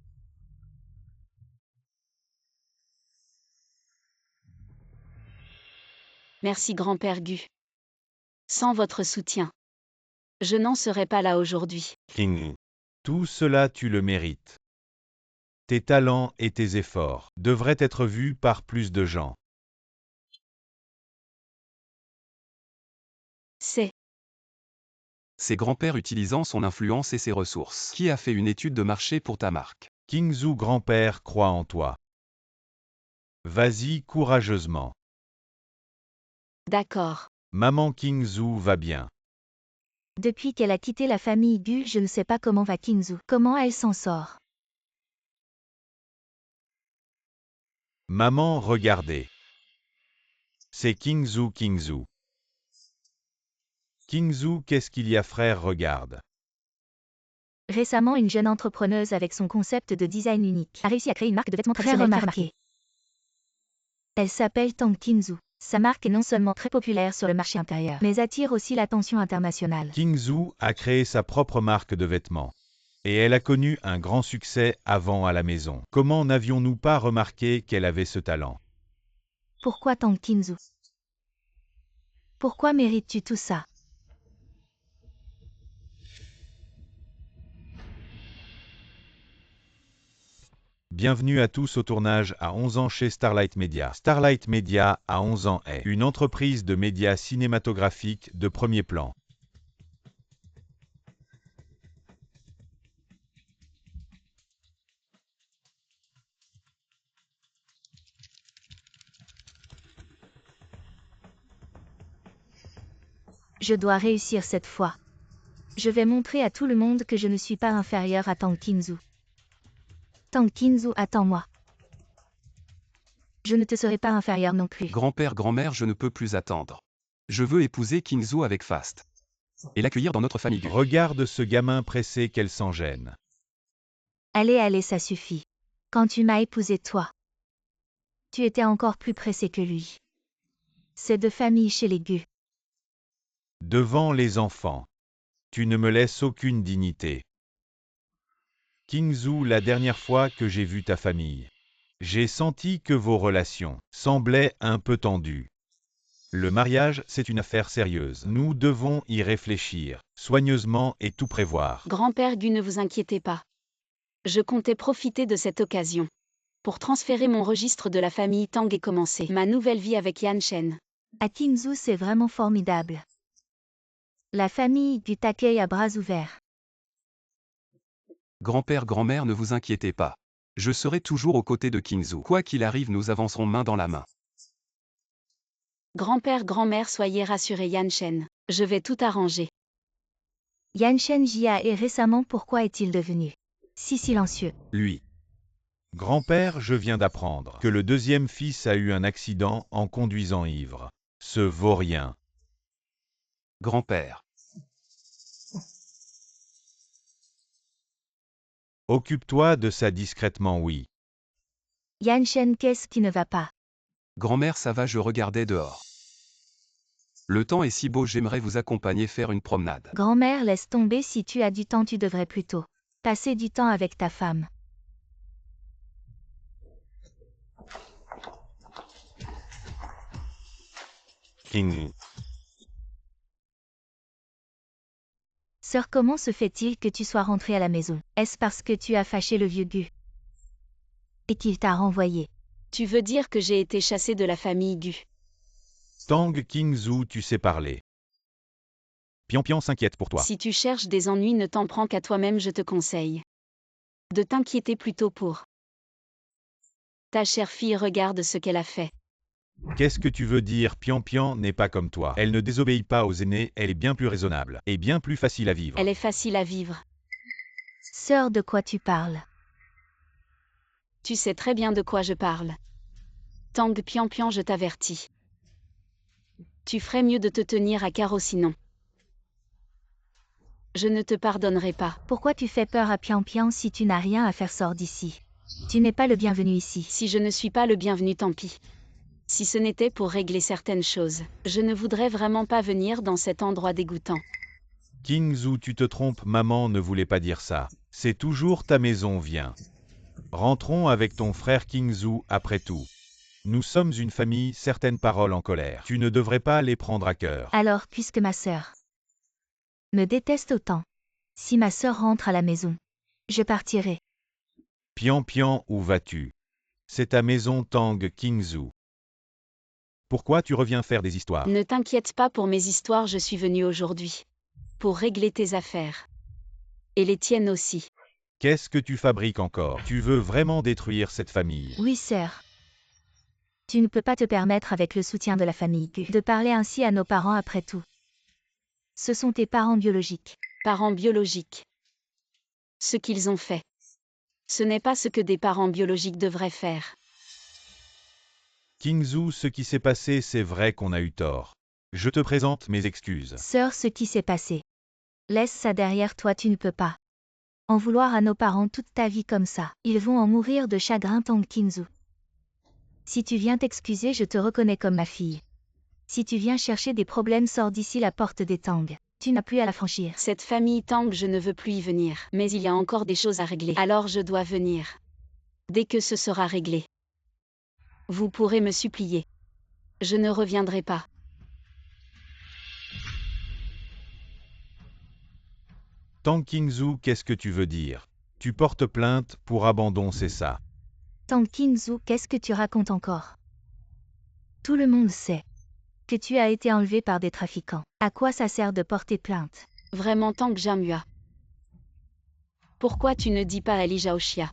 Merci grand-père Gu. Sans votre soutien, je n'en serais pas là aujourd'hui. King. Tout cela tu le mérites. Tes talents et tes efforts devraient être vus par plus de gens. C'est grand-père utilisant son influence et ses ressources. Qui a fait une étude de marché pour ta marque? Qingzu, grand-père croit en toi. Vas-y courageusement. d'accord. Maman Qingzu va bien. Depuis qu'elle a quitté la famille Gu, je ne sais pas comment va Qingzu. Comment elle s'en sort? Maman, regardez. C'est Qingzu. Qingzu, qu'est-ce qu'il y a, frère, regarde. Récemment, une jeune entrepreneuse avec son concept de design unique a réussi à créer une marque de vêtements traditionnels très remarquée. Elle s'appelle Tang Qingzu. Sa marque est non seulement très populaire sur le marché intérieur, mais attire aussi l'attention internationale. Qingzu a créé sa propre marque de vêtements. Et elle a connu un grand succès avant à la maison. Comment n'avions-nous pas remarqué qu'elle avait ce talent? Pourquoi Tang Qingzu? Pourquoi mérites-tu tout ça? Bienvenue à tous au tournage à 11 ans chez Starlight Media. Starlight Media, à 11 ans, est une entreprise de médias cinématographiques de premier plan. Je dois réussir cette fois. Je vais montrer à tout le monde que je ne suis pas inférieur à Tang Qingzu. Tang Qingzu, attends-moi. Je ne te serai pas inférieur non plus. Grand-père, grand-mère, je ne peux plus attendre. Je veux épouser Qingzu avec Fast. Et l'accueillir dans notre famille Gu. Regarde ce gamin pressé qu'elle s'en gêne. Allez, ça suffit. Quand tu m'as épousé toi, tu étais encore plus pressé que lui. C'est de famille chez les Gu. Devant les enfants. Tu ne me laisses aucune dignité. Qingzu, la dernière fois que j'ai vu ta famille, j'ai senti que vos relations semblaient un peu tendues. Le mariage, c'est une affaire sérieuse. Nous devons y réfléchir soigneusement et tout prévoir. Grand-père Gu, ne vous inquiétez pas. Je comptais profiter de cette occasion pour transférer mon registre de la famille Tang et commencer ma nouvelle vie avec Yan Shen. À Qingzu, c'est vraiment formidable. La famille Gu t'accueille à bras ouverts. Grand-père, grand-mère, ne vous inquiétez pas. Je serai toujours aux côtés de Qingzu. Quoi qu'il arrive, nous avancerons main dans la main. Grand-père, grand-mère, soyez rassurés, Yan Shen. Je vais tout arranger. Yan Shen Jia est récemment, pourquoi est-il devenu si silencieux? Lui. Grand-père, je viens d'apprendre que le deuxième fils a eu un accident en conduisant ivre. Ce vaurien. Grand-père. Occupe-toi de ça discrètement, oui. Yan Shen, qu'est-ce qui ne va pas? Grand-mère, ça va, je regardais dehors. Le temps est si beau, j'aimerais vous accompagner faire une promenade. Grand-mère, laisse tomber, si tu as du temps, tu devrais plutôt passer du temps avec ta femme. King. Sœur, comment se fait-il que tu sois rentrée à la maison? Est-ce parce que tu as fâché le vieux Gu et qu'il t'a renvoyé? Tu veux dire que j'ai été chassée de la famille Gu? Tang Qingzhou, tu sais parler. Pian Pian s'inquiète pour toi. Si tu cherches des ennuis, ne t'en prends qu'à toi-même, je te conseille de t'inquiéter plutôt pour ta chère fille. Regarde ce qu'elle a fait. Qu'est-ce que tu veux dire? Pian Pian n'est pas comme toi. Elle ne désobéit pas aux aînés, elle est bien plus raisonnable et bien plus facile à vivre. Elle est facile à vivre. Sœur, de quoi tu parles? Tu sais très bien de quoi je parle. Tang Pian Pian, je t'avertis. Tu ferais mieux de te tenir à carreau, sinon je ne te pardonnerai pas. Pourquoi tu fais peur à Pian Pian si tu n'as rien à faire? Sors d'ici. Tu n'es pas le bienvenu ici. Si je ne suis pas le bienvenu, tant pis. Si ce n'était pour régler certaines choses, je ne voudrais vraiment pas venir dans cet endroit dégoûtant. Qingzhou, tu te trompes, maman ne voulait pas dire ça. C'est toujours ta maison, viens. Rentrons avec ton frère Qingzhou après tout. Nous sommes une famille, certaines paroles en colère. Tu ne devrais pas les prendre à cœur. Alors, puisque ma sœur me déteste autant, si ma sœur rentre à la maison, je partirai. Pian Pian, où vas-tu? C'est ta maison, Tang Qingzhou. Pourquoi tu reviens faire des histoires? Ne t'inquiète pas pour mes histoires, je suis venue aujourd'hui pour régler tes affaires. Et les tiennes aussi. Qu'est-ce que tu fabriques encore? Tu veux vraiment détruire cette famille? Oui, sœur. Tu ne peux pas te permettre, avec le soutien de la famille, de parler ainsi à nos parents après tout. Ce sont tes parents biologiques. Parents biologiques. Ce qu'ils ont fait. Ce n'est pas ce que des parents biologiques devraient faire. Qingzhou, ce qui s'est passé, c'est vrai qu'on a eu tort. Je te présente mes excuses. Sœur, ce qui s'est passé. Laisse ça derrière toi, tu ne peux pas en vouloir à nos parents toute ta vie comme ça. Ils vont en mourir de chagrin, Tang Qingzhou. Si tu viens t'excuser, je te reconnais comme ma fille. Si tu viens chercher des problèmes, sors d'ici, la porte des Tang. Tu n'as plus à la franchir. Cette famille Tang, je ne veux plus y venir. Mais il y a encore des choses à régler. Alors je dois venir. Dès que ce sera réglé. Vous pourrez me supplier. Je ne reviendrai pas. Tang Qingzhou, qu'est-ce que tu veux dire? Tu portes plainte pour abandon, c'est ça? Tang Qingzhou, qu'est-ce que tu racontes encore? Tout le monde sait que tu as été enlevé par des trafiquants. À quoi ça sert de porter plainte? Vraiment, Tang Jamua. Pourquoi tu ne dis pas à Li Zhaoxia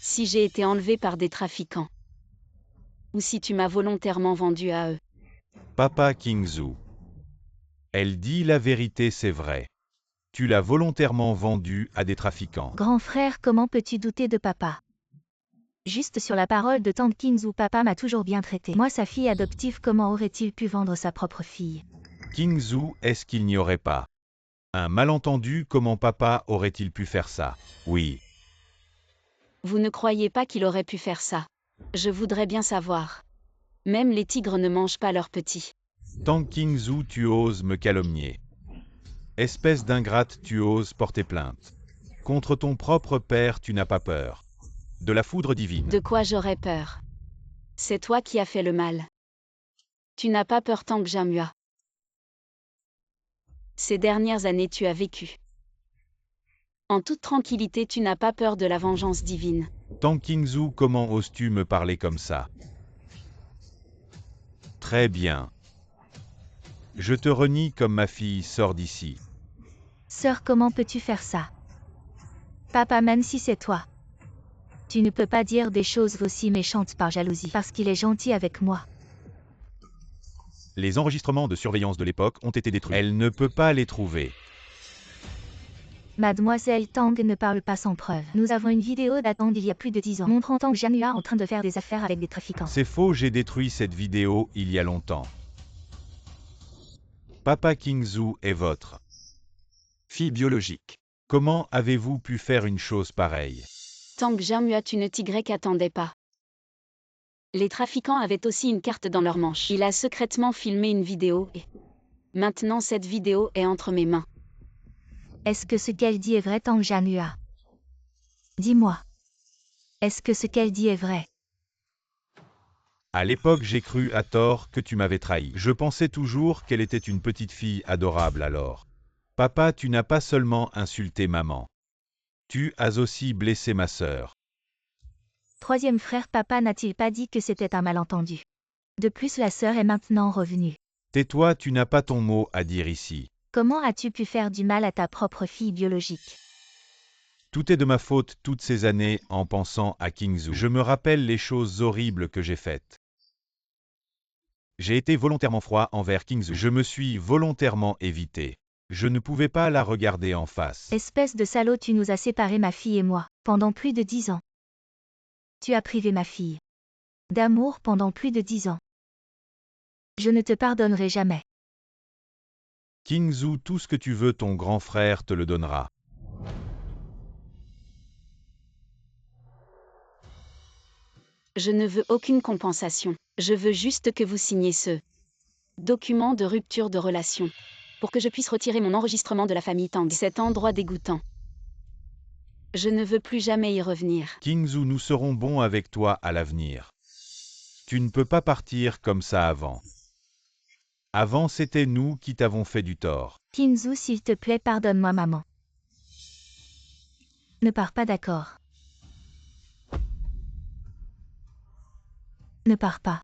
si j'ai été enlevé par des trafiquants? Ou si tu m'as volontairement vendu à eux? Papa Qingzhou. Elle dit la vérité, c'est vrai. Tu l'as volontairement vendu à des trafiquants. Grand frère, comment peux-tu douter de papa? Juste sur la parole de Tang Qingzhou, papa m'a toujours bien traité. Moi, sa fille adoptive, comment aurait-il pu vendre sa propre fille? Qingzhou, est-ce qu'il n'y aurait pas un malentendu? Comment papa aurait-il pu faire ça? Oui. Vous ne croyez pas qu'il aurait pu faire ça? Je voudrais bien savoir. Même les tigres ne mangent pas leurs petits. Tang Qingzhou, tu oses me calomnier. Espèce d'ingrate, tu oses porter plainte. Contre ton propre père, tu n'as pas peur. De la foudre divine. De quoi j'aurais peur? C'est toi qui as fait le mal. Tu n'as pas peur, Tang Jamua. Ces dernières années, tu as vécu en toute tranquillité, tu n'as pas peur de la vengeance divine. Tang Qingzhou, comment oses-tu me parler comme ça? Très bien. Je te renie comme ma fille, sors d'ici. Sœur, comment peux-tu faire ça? Papa, même si c'est toi, tu ne peux pas dire des choses aussi méchantes par jalousie, parce qu'il est gentil avec moi. Les enregistrements de surveillance de l'époque ont été détruits. Elle ne peut pas les trouver. Mademoiselle Tang ne parle pas sans preuve. Nous avons une vidéo datant d'il y a plus de 10 ans, montrant Tang Jamua en train de faire des affaires avec des trafiquants. C'est faux, j'ai détruit cette vidéo il y a longtemps. Papa Qingzhou est votre Fille biologique. Comment avez-vous pu faire une chose pareille? Tang Jamua, tu ne t'y attendais pas. Les trafiquants avaient aussi une carte dans leur manche. Il a secrètement filmé une vidéo et maintenant cette vidéo est entre mes mains. Est-ce que ce qu'elle dit est vrai, Tang Jamua? Dis-moi. Est-ce que ce qu'elle dit est vrai? À l'époque, j'ai cru à tort que tu m'avais trahi. Je pensais toujours qu'elle était une petite fille adorable alors. Papa, tu n'as pas seulement insulté maman. Tu as aussi blessé ma sœur. Troisième frère, papa n'a-t-il pas dit que c'était un malentendu? De plus, la sœur est maintenant revenue. Tais-toi, tu n'as pas ton mot à dire ici. Comment as-tu pu faire du mal à ta propre fille biologique? Tout est de ma faute toutes ces années en pensant à Kingzhou. Je me rappelle les choses horribles que j'ai faites. J'ai été volontairement froid envers Kingzhou. Je me suis volontairement évité. Je ne pouvais pas la regarder en face. Espèce de salaud, tu nous as séparés, ma fille et moi, pendant plus de 10 ans. Tu as privé ma fille d'amour pendant plus de 10 ans. Je ne te pardonnerai jamais. Kingzhou, tout ce que tu veux, ton grand frère te le donnera. Je ne veux aucune compensation. Je veux juste que vous signiez ce document de rupture de relation pour que je puisse retirer mon enregistrement de la famille Tang. Cet endroit dégoûtant. Je ne veux plus jamais y revenir. Kingzhou, nous serons bons avec toi à l'avenir. Tu ne peux pas partir comme ça avant. Avant, c'était nous qui t'avons fait du tort. Kingzhou, s'il te plaît, pardonne-moi, maman. Ne pars pas, d'accord? Ne pars pas.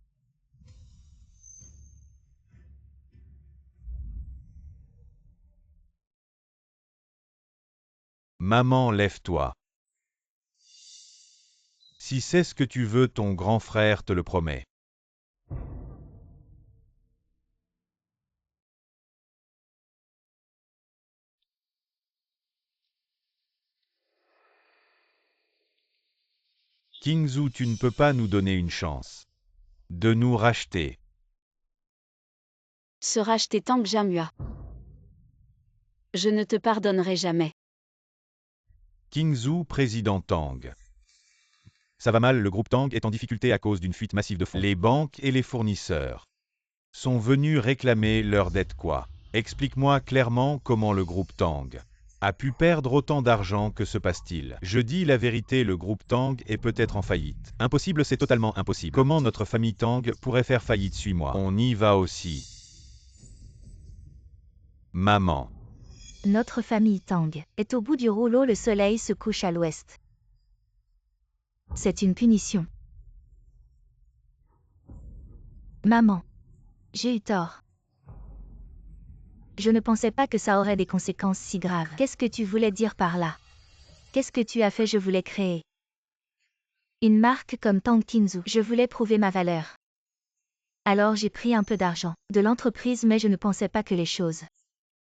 Maman, lève-toi. Si c'est ce que tu veux, ton grand frère te le promet. Kingzhou, tu ne peux pas nous donner une chance de nous racheter. Se racheter Tang Jamua. Je ne te pardonnerai jamais. Kingzhou, président Tang. Ça va mal, le groupe Tang est en difficulté à cause d'une fuite massive de fonds. Les banques et les fournisseurs sont venus réclamer leur dette quoi? Explique-moi clairement comment le groupe Tang a pu perdre autant d'argent, que se passe-t-il? Je dis la vérité, le groupe Tang est peut-être en faillite. Impossible, c'est totalement impossible. Comment notre famille Tang pourrait faire faillite? Suis-moi. On y va aussi. Maman. Notre famille Tang est au bout du rouleau, le soleil se couche à l'ouest. C'est une punition. Maman. J'ai eu tort. Je ne pensais pas que ça aurait des conséquences si graves. Qu'est-ce que tu voulais dire par là? Qu'est-ce que tu as fait? Je voulais créer une marque comme Tang Kingzhou. Je voulais prouver ma valeur. Alors j'ai pris un peu d'argent de l'entreprise, mais je ne pensais pas que les choses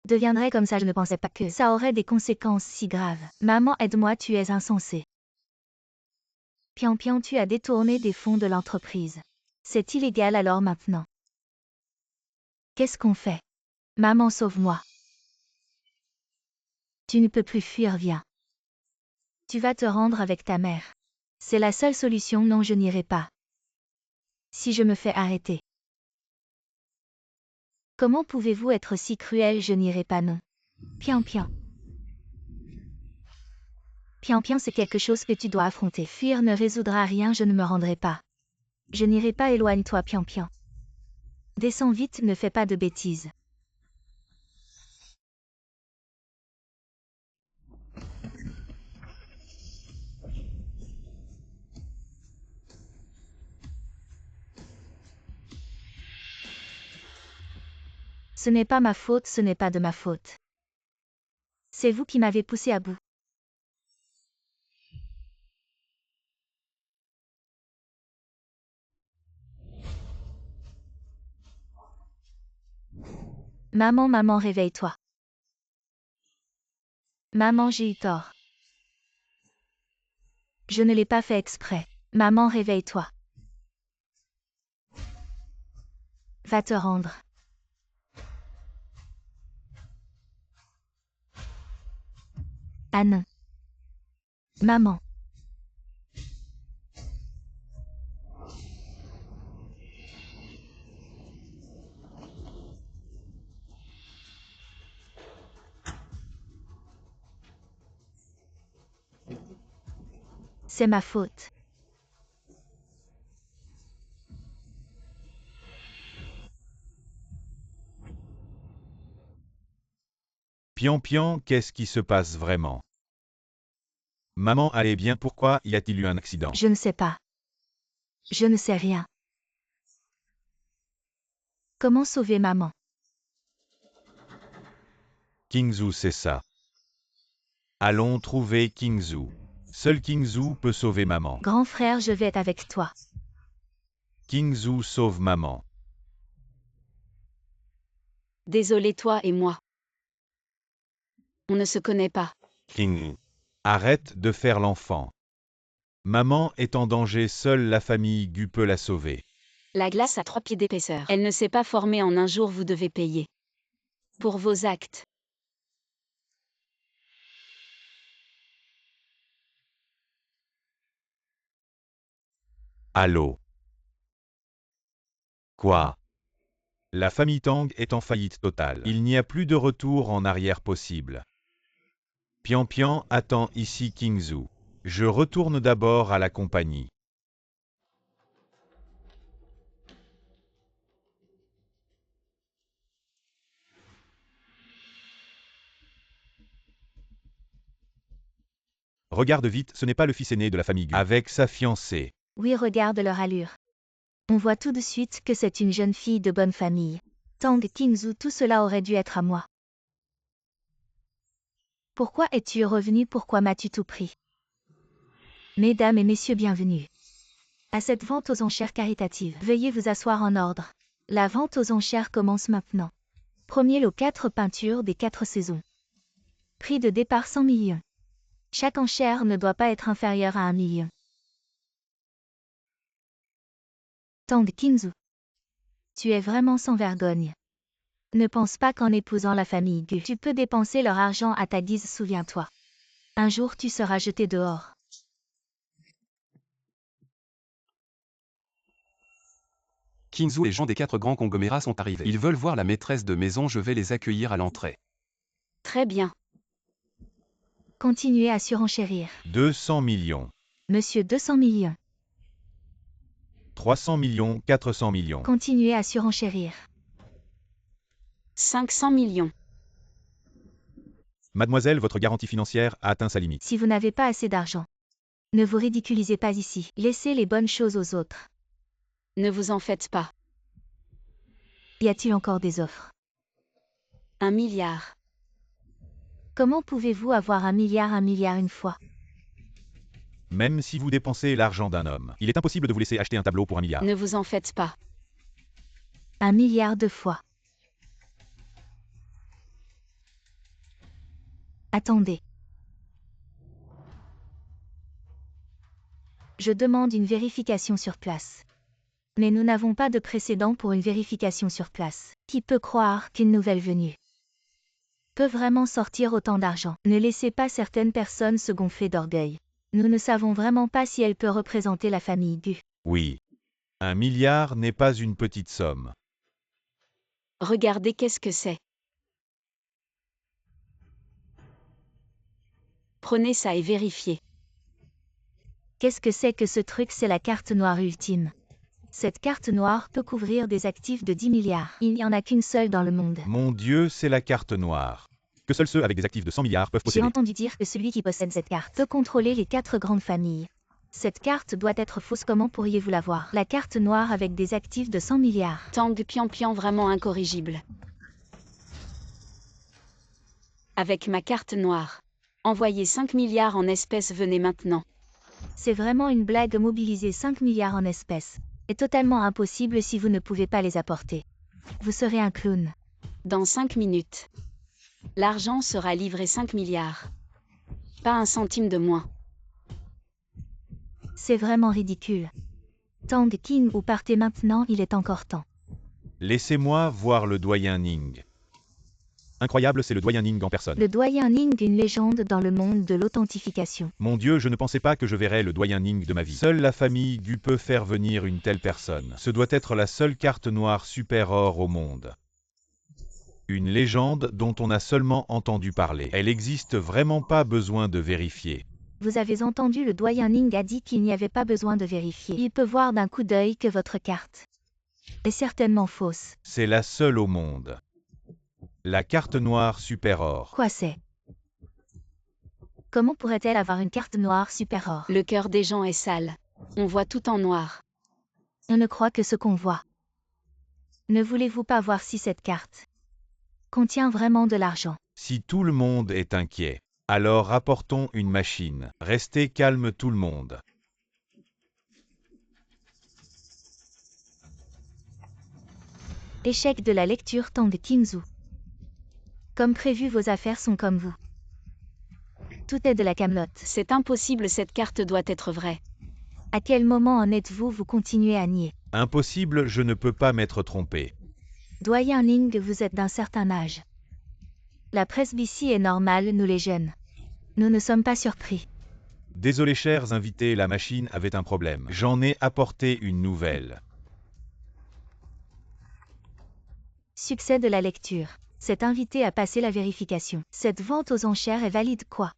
deviendraient comme ça. Je ne pensais pas que ça aurait des conséquences si graves. Maman, aide-moi, tu es insensée. Pian Pian, tu as détourné des fonds de l'entreprise. C'est illégal, alors maintenant. Qu'est-ce qu'on fait? Maman, sauve-moi. Tu ne peux plus fuir, viens. Tu vas te rendre avec ta mère. C'est la seule solution. Non, je n'irai pas. Si je me fais arrêter. Comment pouvez-vous être si cruel? Je n'irai pas, non. Pian Pian. Pian Pian, c'est quelque chose que tu dois affronter. Fuir ne résoudra rien, je ne me rendrai pas. Je n'irai pas, éloigne-toi, Pian Pian. Descends vite, ne fais pas de bêtises. Ce n'est pas ma faute, ce n'est pas de ma faute. C'est vous qui m'avez poussé à bout. Maman, maman, réveille-toi. Maman, j'ai eu tort. Je ne l'ai pas fait exprès. Maman, réveille-toi. Va te rendre. Ah non. Maman. C'est ma faute. Pian Pian, qu'est-ce qui se passe vraiment? Maman, allez bien, pourquoi y a-t-il eu un accident? Je ne sais pas. Je ne sais rien. Comment sauver maman? Kingzhou sait ça. Allons trouver Kingzhou. Seul Kingzhou peut sauver maman. Grand frère, je vais être avec toi. Kingzhou sauve maman. Désolé toi et moi. On ne se connaît pas. King. Arrête de faire l'enfant. Maman est en danger, seule la famille Gu peut la sauver. La glace a 3 pieds d'épaisseur. Elle ne s'est pas formée en un jour, vous devez payer. Pour vos actes. Allô? Quoi? La famille Tang est en faillite totale. Il n'y a plus de retour en arrière possible. Pian Pian attend ici Kingzhou. Je retourne d'abord à la compagnie. Regarde vite, ce n'est pas le fils aîné de la famille Gu. Avec sa fiancée. Oui, regarde leur allure. On voit tout de suite que c'est une jeune fille de bonne famille. Tang Kingzhou, tout cela aurait dû être à moi. Pourquoi es-tu revenu? Pourquoi m'as-tu tout pris? Mesdames et messieurs, bienvenue à cette vente aux enchères caritative. Veuillez vous asseoir en ordre. La vente aux enchères commence maintenant. Premier lot 4 peintures des 4 saisons. Prix de départ 100 millions. Chaque enchère ne doit pas être inférieure à 1 million. Tang Kingzhou. Tu es vraiment sans vergogne. Ne pense pas qu'en épousant la famille Gu, tu peux dépenser leur argent à ta guise, souviens-toi. Un jour tu seras jeté dehors. Kingzhou et les gens des 4 grands conglomérats sont arrivés. Ils veulent voir la maîtresse de maison, je vais les accueillir à l'entrée. Très bien. Continuez à surenchérir. 200 millions. Monsieur 200 millions. 300 millions, 400 millions. Continuez à surenchérir. 500 millions. Mademoiselle, votre garantie financière a atteint sa limite. Si vous n'avez pas assez d'argent, ne vous ridiculisez pas ici. Laissez les bonnes choses aux autres. Ne vous en faites pas. Y a-t-il encore des offres? 1 milliard. Comment pouvez-vous avoir 1 milliard une fois? Même si vous dépensez l'argent d'un homme, il est impossible de vous laisser acheter un tableau pour 1 milliard. Ne vous en faites pas. 1 milliard 2 fois. Attendez. Je demande une vérification sur place. Mais nous n'avons pas de précédent pour une vérification sur place. Qui peut croire qu'une nouvelle venue peut vraiment sortir autant d'argent? Ne laissez pas certaines personnes se gonfler d'orgueil. Nous ne savons vraiment pas si elle peut représenter la famille Gu. Oui. 1 milliard n'est pas une petite somme. Regardez qu'est-ce que c'est. Prenez ça et vérifiez. Qu'est-ce que c'est que ce truc? C'est la carte noire ultime. Cette carte noire peut couvrir des actifs de 10 milliards. Il n'y en a qu'une seule dans le monde. Mon Dieu, c'est la carte noire. Que seuls ceux avec des actifs de 100 milliards peuvent J'ai posséder. entendu dire que celui qui possède cette carte peut contrôler les 4 grandes familles. Cette carte doit être fausse. Comment pourriez-vous l'avoir? La carte noire avec des actifs de 100 milliards. Tang Pian Pian vraiment incorrigible. Avec ma carte noire. Envoyez 5 milliards en espèces, venez maintenant. C'est vraiment une blague. Mobiliser 5 milliards en espèces est totalement impossible si vous ne pouvez pas les apporter. Vous serez un clown. Dans 5 minutes. L'argent sera livré 5 milliards. Pas un centime de moins. C'est vraiment ridicule. Tang King, ou partez maintenant, il est encore temps. Laissez-moi voir le doyen Ning. Incroyable, c'est le doyen Ning en personne. Le doyen Ning, une légende dans le monde de l'authentification. Mon Dieu, je ne pensais pas que je verrais le doyen Ning de ma vie. Seule la famille Gu peut faire venir une telle personne. Ce doit être la seule carte noire super or au monde. Une légende dont on a seulement entendu parler. Elle existe vraiment, pas besoin de vérifier. Vous avez entendu, le doyen Ning a dit qu'il n'y avait pas besoin de vérifier. Il peut voir d'un coup d'œil que votre carte est certainement fausse. C'est la seule au monde. La carte noire super or. Quoi c'est? Comment pourrait-elle avoir une carte noire super or? Le cœur des gens est sale. On voit tout en noir. On ne croit que ce qu'on voit. Ne voulez-vous pas voir si cette carte contient vraiment de l'argent? Si tout le monde est inquiet, alors rapportons une machine. Restez calme tout le monde. Échec de la lecture Tang Qingzu. Comme prévu, vos affaires sont comme vous. Tout est de la camelote. C'est impossible, cette carte doit être vraie. À quel moment en êtes-vous? Vous continuez à nier. Impossible, je ne peux pas m'être trompé. Doyen Ning, vous êtes d'un certain âge. La presbytie est normale, nous les jeunes. Nous ne sommes pas surpris. Désolé chers invités, la machine avait un problème. J'en ai apporté une nouvelle. Succès de la lecture. Cet invité a passé la vérification. Cette vente aux enchères est valide quoi?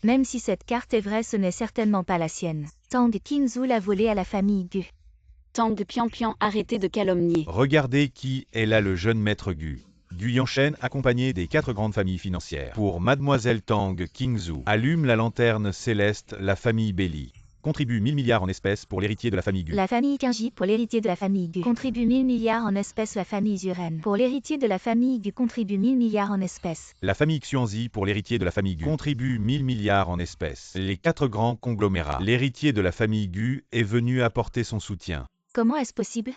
Même si cette carte est vraie, ce n'est certainement pas la sienne. Tang Qingzu l'a volée à la famille Gu. Tang Pian, arrêtez de calomnier. Regardez qui est là, le jeune maître Gu. Gu Yanshen, accompagné des 4 grandes familles financières. Pour Mademoiselle Tang Qingzu, allume la lanterne céleste, la famille Belli. Contribue 1000 milliards en espèces pour l'héritier de la famille Gu. La famille Qingji pour l'héritier de la famille Gu. Contribue 1000 milliards en espèces. La famille Zuren pour l'héritier de la famille Gu. Contribue 1000 milliards en espèces. La famille Xuanzi pour l'héritier de la famille Gu. Contribue 1000 milliards en espèces. Les 4 grands conglomérats. L'héritier de la famille Gu est venu apporter son soutien. Comment est-ce possible?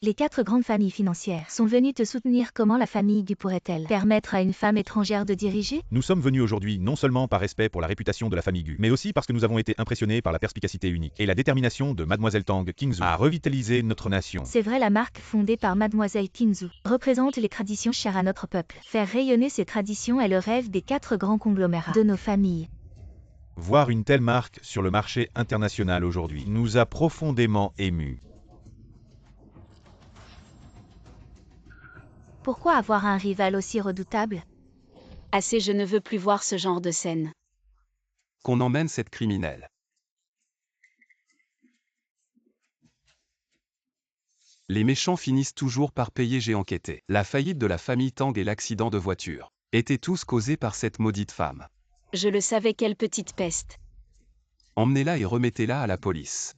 Les 4 grandes familles financières sont venues te soutenir. Comment la famille Gu pourrait-elle permettre à une femme étrangère de diriger? Nous sommes venus aujourd'hui non seulement par respect pour la réputation de la famille Gu, mais aussi parce que nous avons été impressionnés par la perspicacité unique et la détermination de Mademoiselle Tang Qingzu à revitaliser notre nation. C'est vrai, la marque fondée par Mademoiselle Qingzu représente les traditions chères à notre peuple. Faire rayonner ces traditions est le rêve des 4 grands conglomérats de nos familles. Voir une telle marque sur le marché international aujourd'hui nous a profondément émus. Pourquoi avoir un rival aussi redoutable? Assez, je ne veux plus voir ce genre de scène. Qu'on emmène cette criminelle. Les méchants finissent toujours par payer, j'ai enquêté. La faillite de la famille Tang et l'accident de voiture étaient tous causés par cette maudite femme. Je le savais, quelle petite peste. Emmenez-la et remettez-la à la police.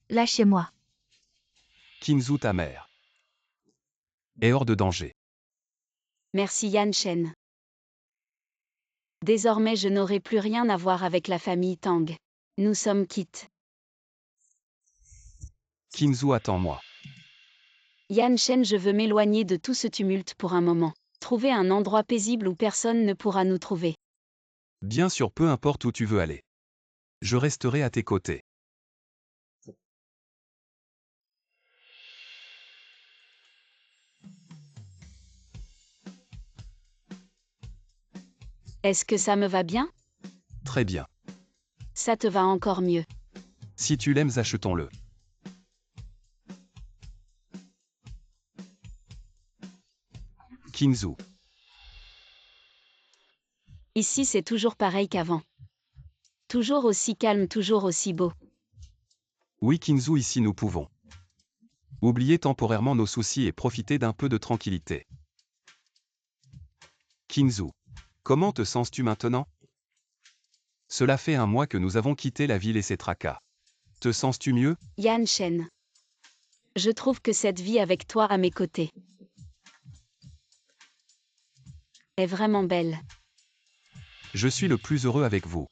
Lâchez-moi. Qingzu, ta mère est hors de danger. Merci Yanshen. Désormais, je n'aurai plus rien à voir avec la famille Tang. Nous sommes quittes. Qingzu, attends-moi. Yanshen, je veux m'éloigner de tout ce tumulte pour un moment. Trouver un endroit paisible où personne ne pourra nous trouver. Bien sûr, peu importe où tu veux aller. Je resterai à tes côtés. Est-ce que ça me va bien? Très bien. Ça te va encore mieux. Si tu l'aimes, achetons-le. Qingzu. Ici, c'est toujours pareil qu'avant. Toujours aussi calme, toujours aussi beau. Oui, Qingzu, ici nous pouvons oublier temporairement nos soucis et profiter d'un peu de tranquillité. Qingzu. Comment te sens-tu maintenant? Cela fait 1 mois que nous avons quitté la ville et ses tracas. Te sens-tu mieux? Yanshen. Je trouve que cette vie avec toi à mes côtés est vraiment belle. Je suis le plus heureux avec vous.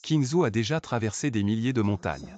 Qingzu a déjà traversé des milliers de montagnes.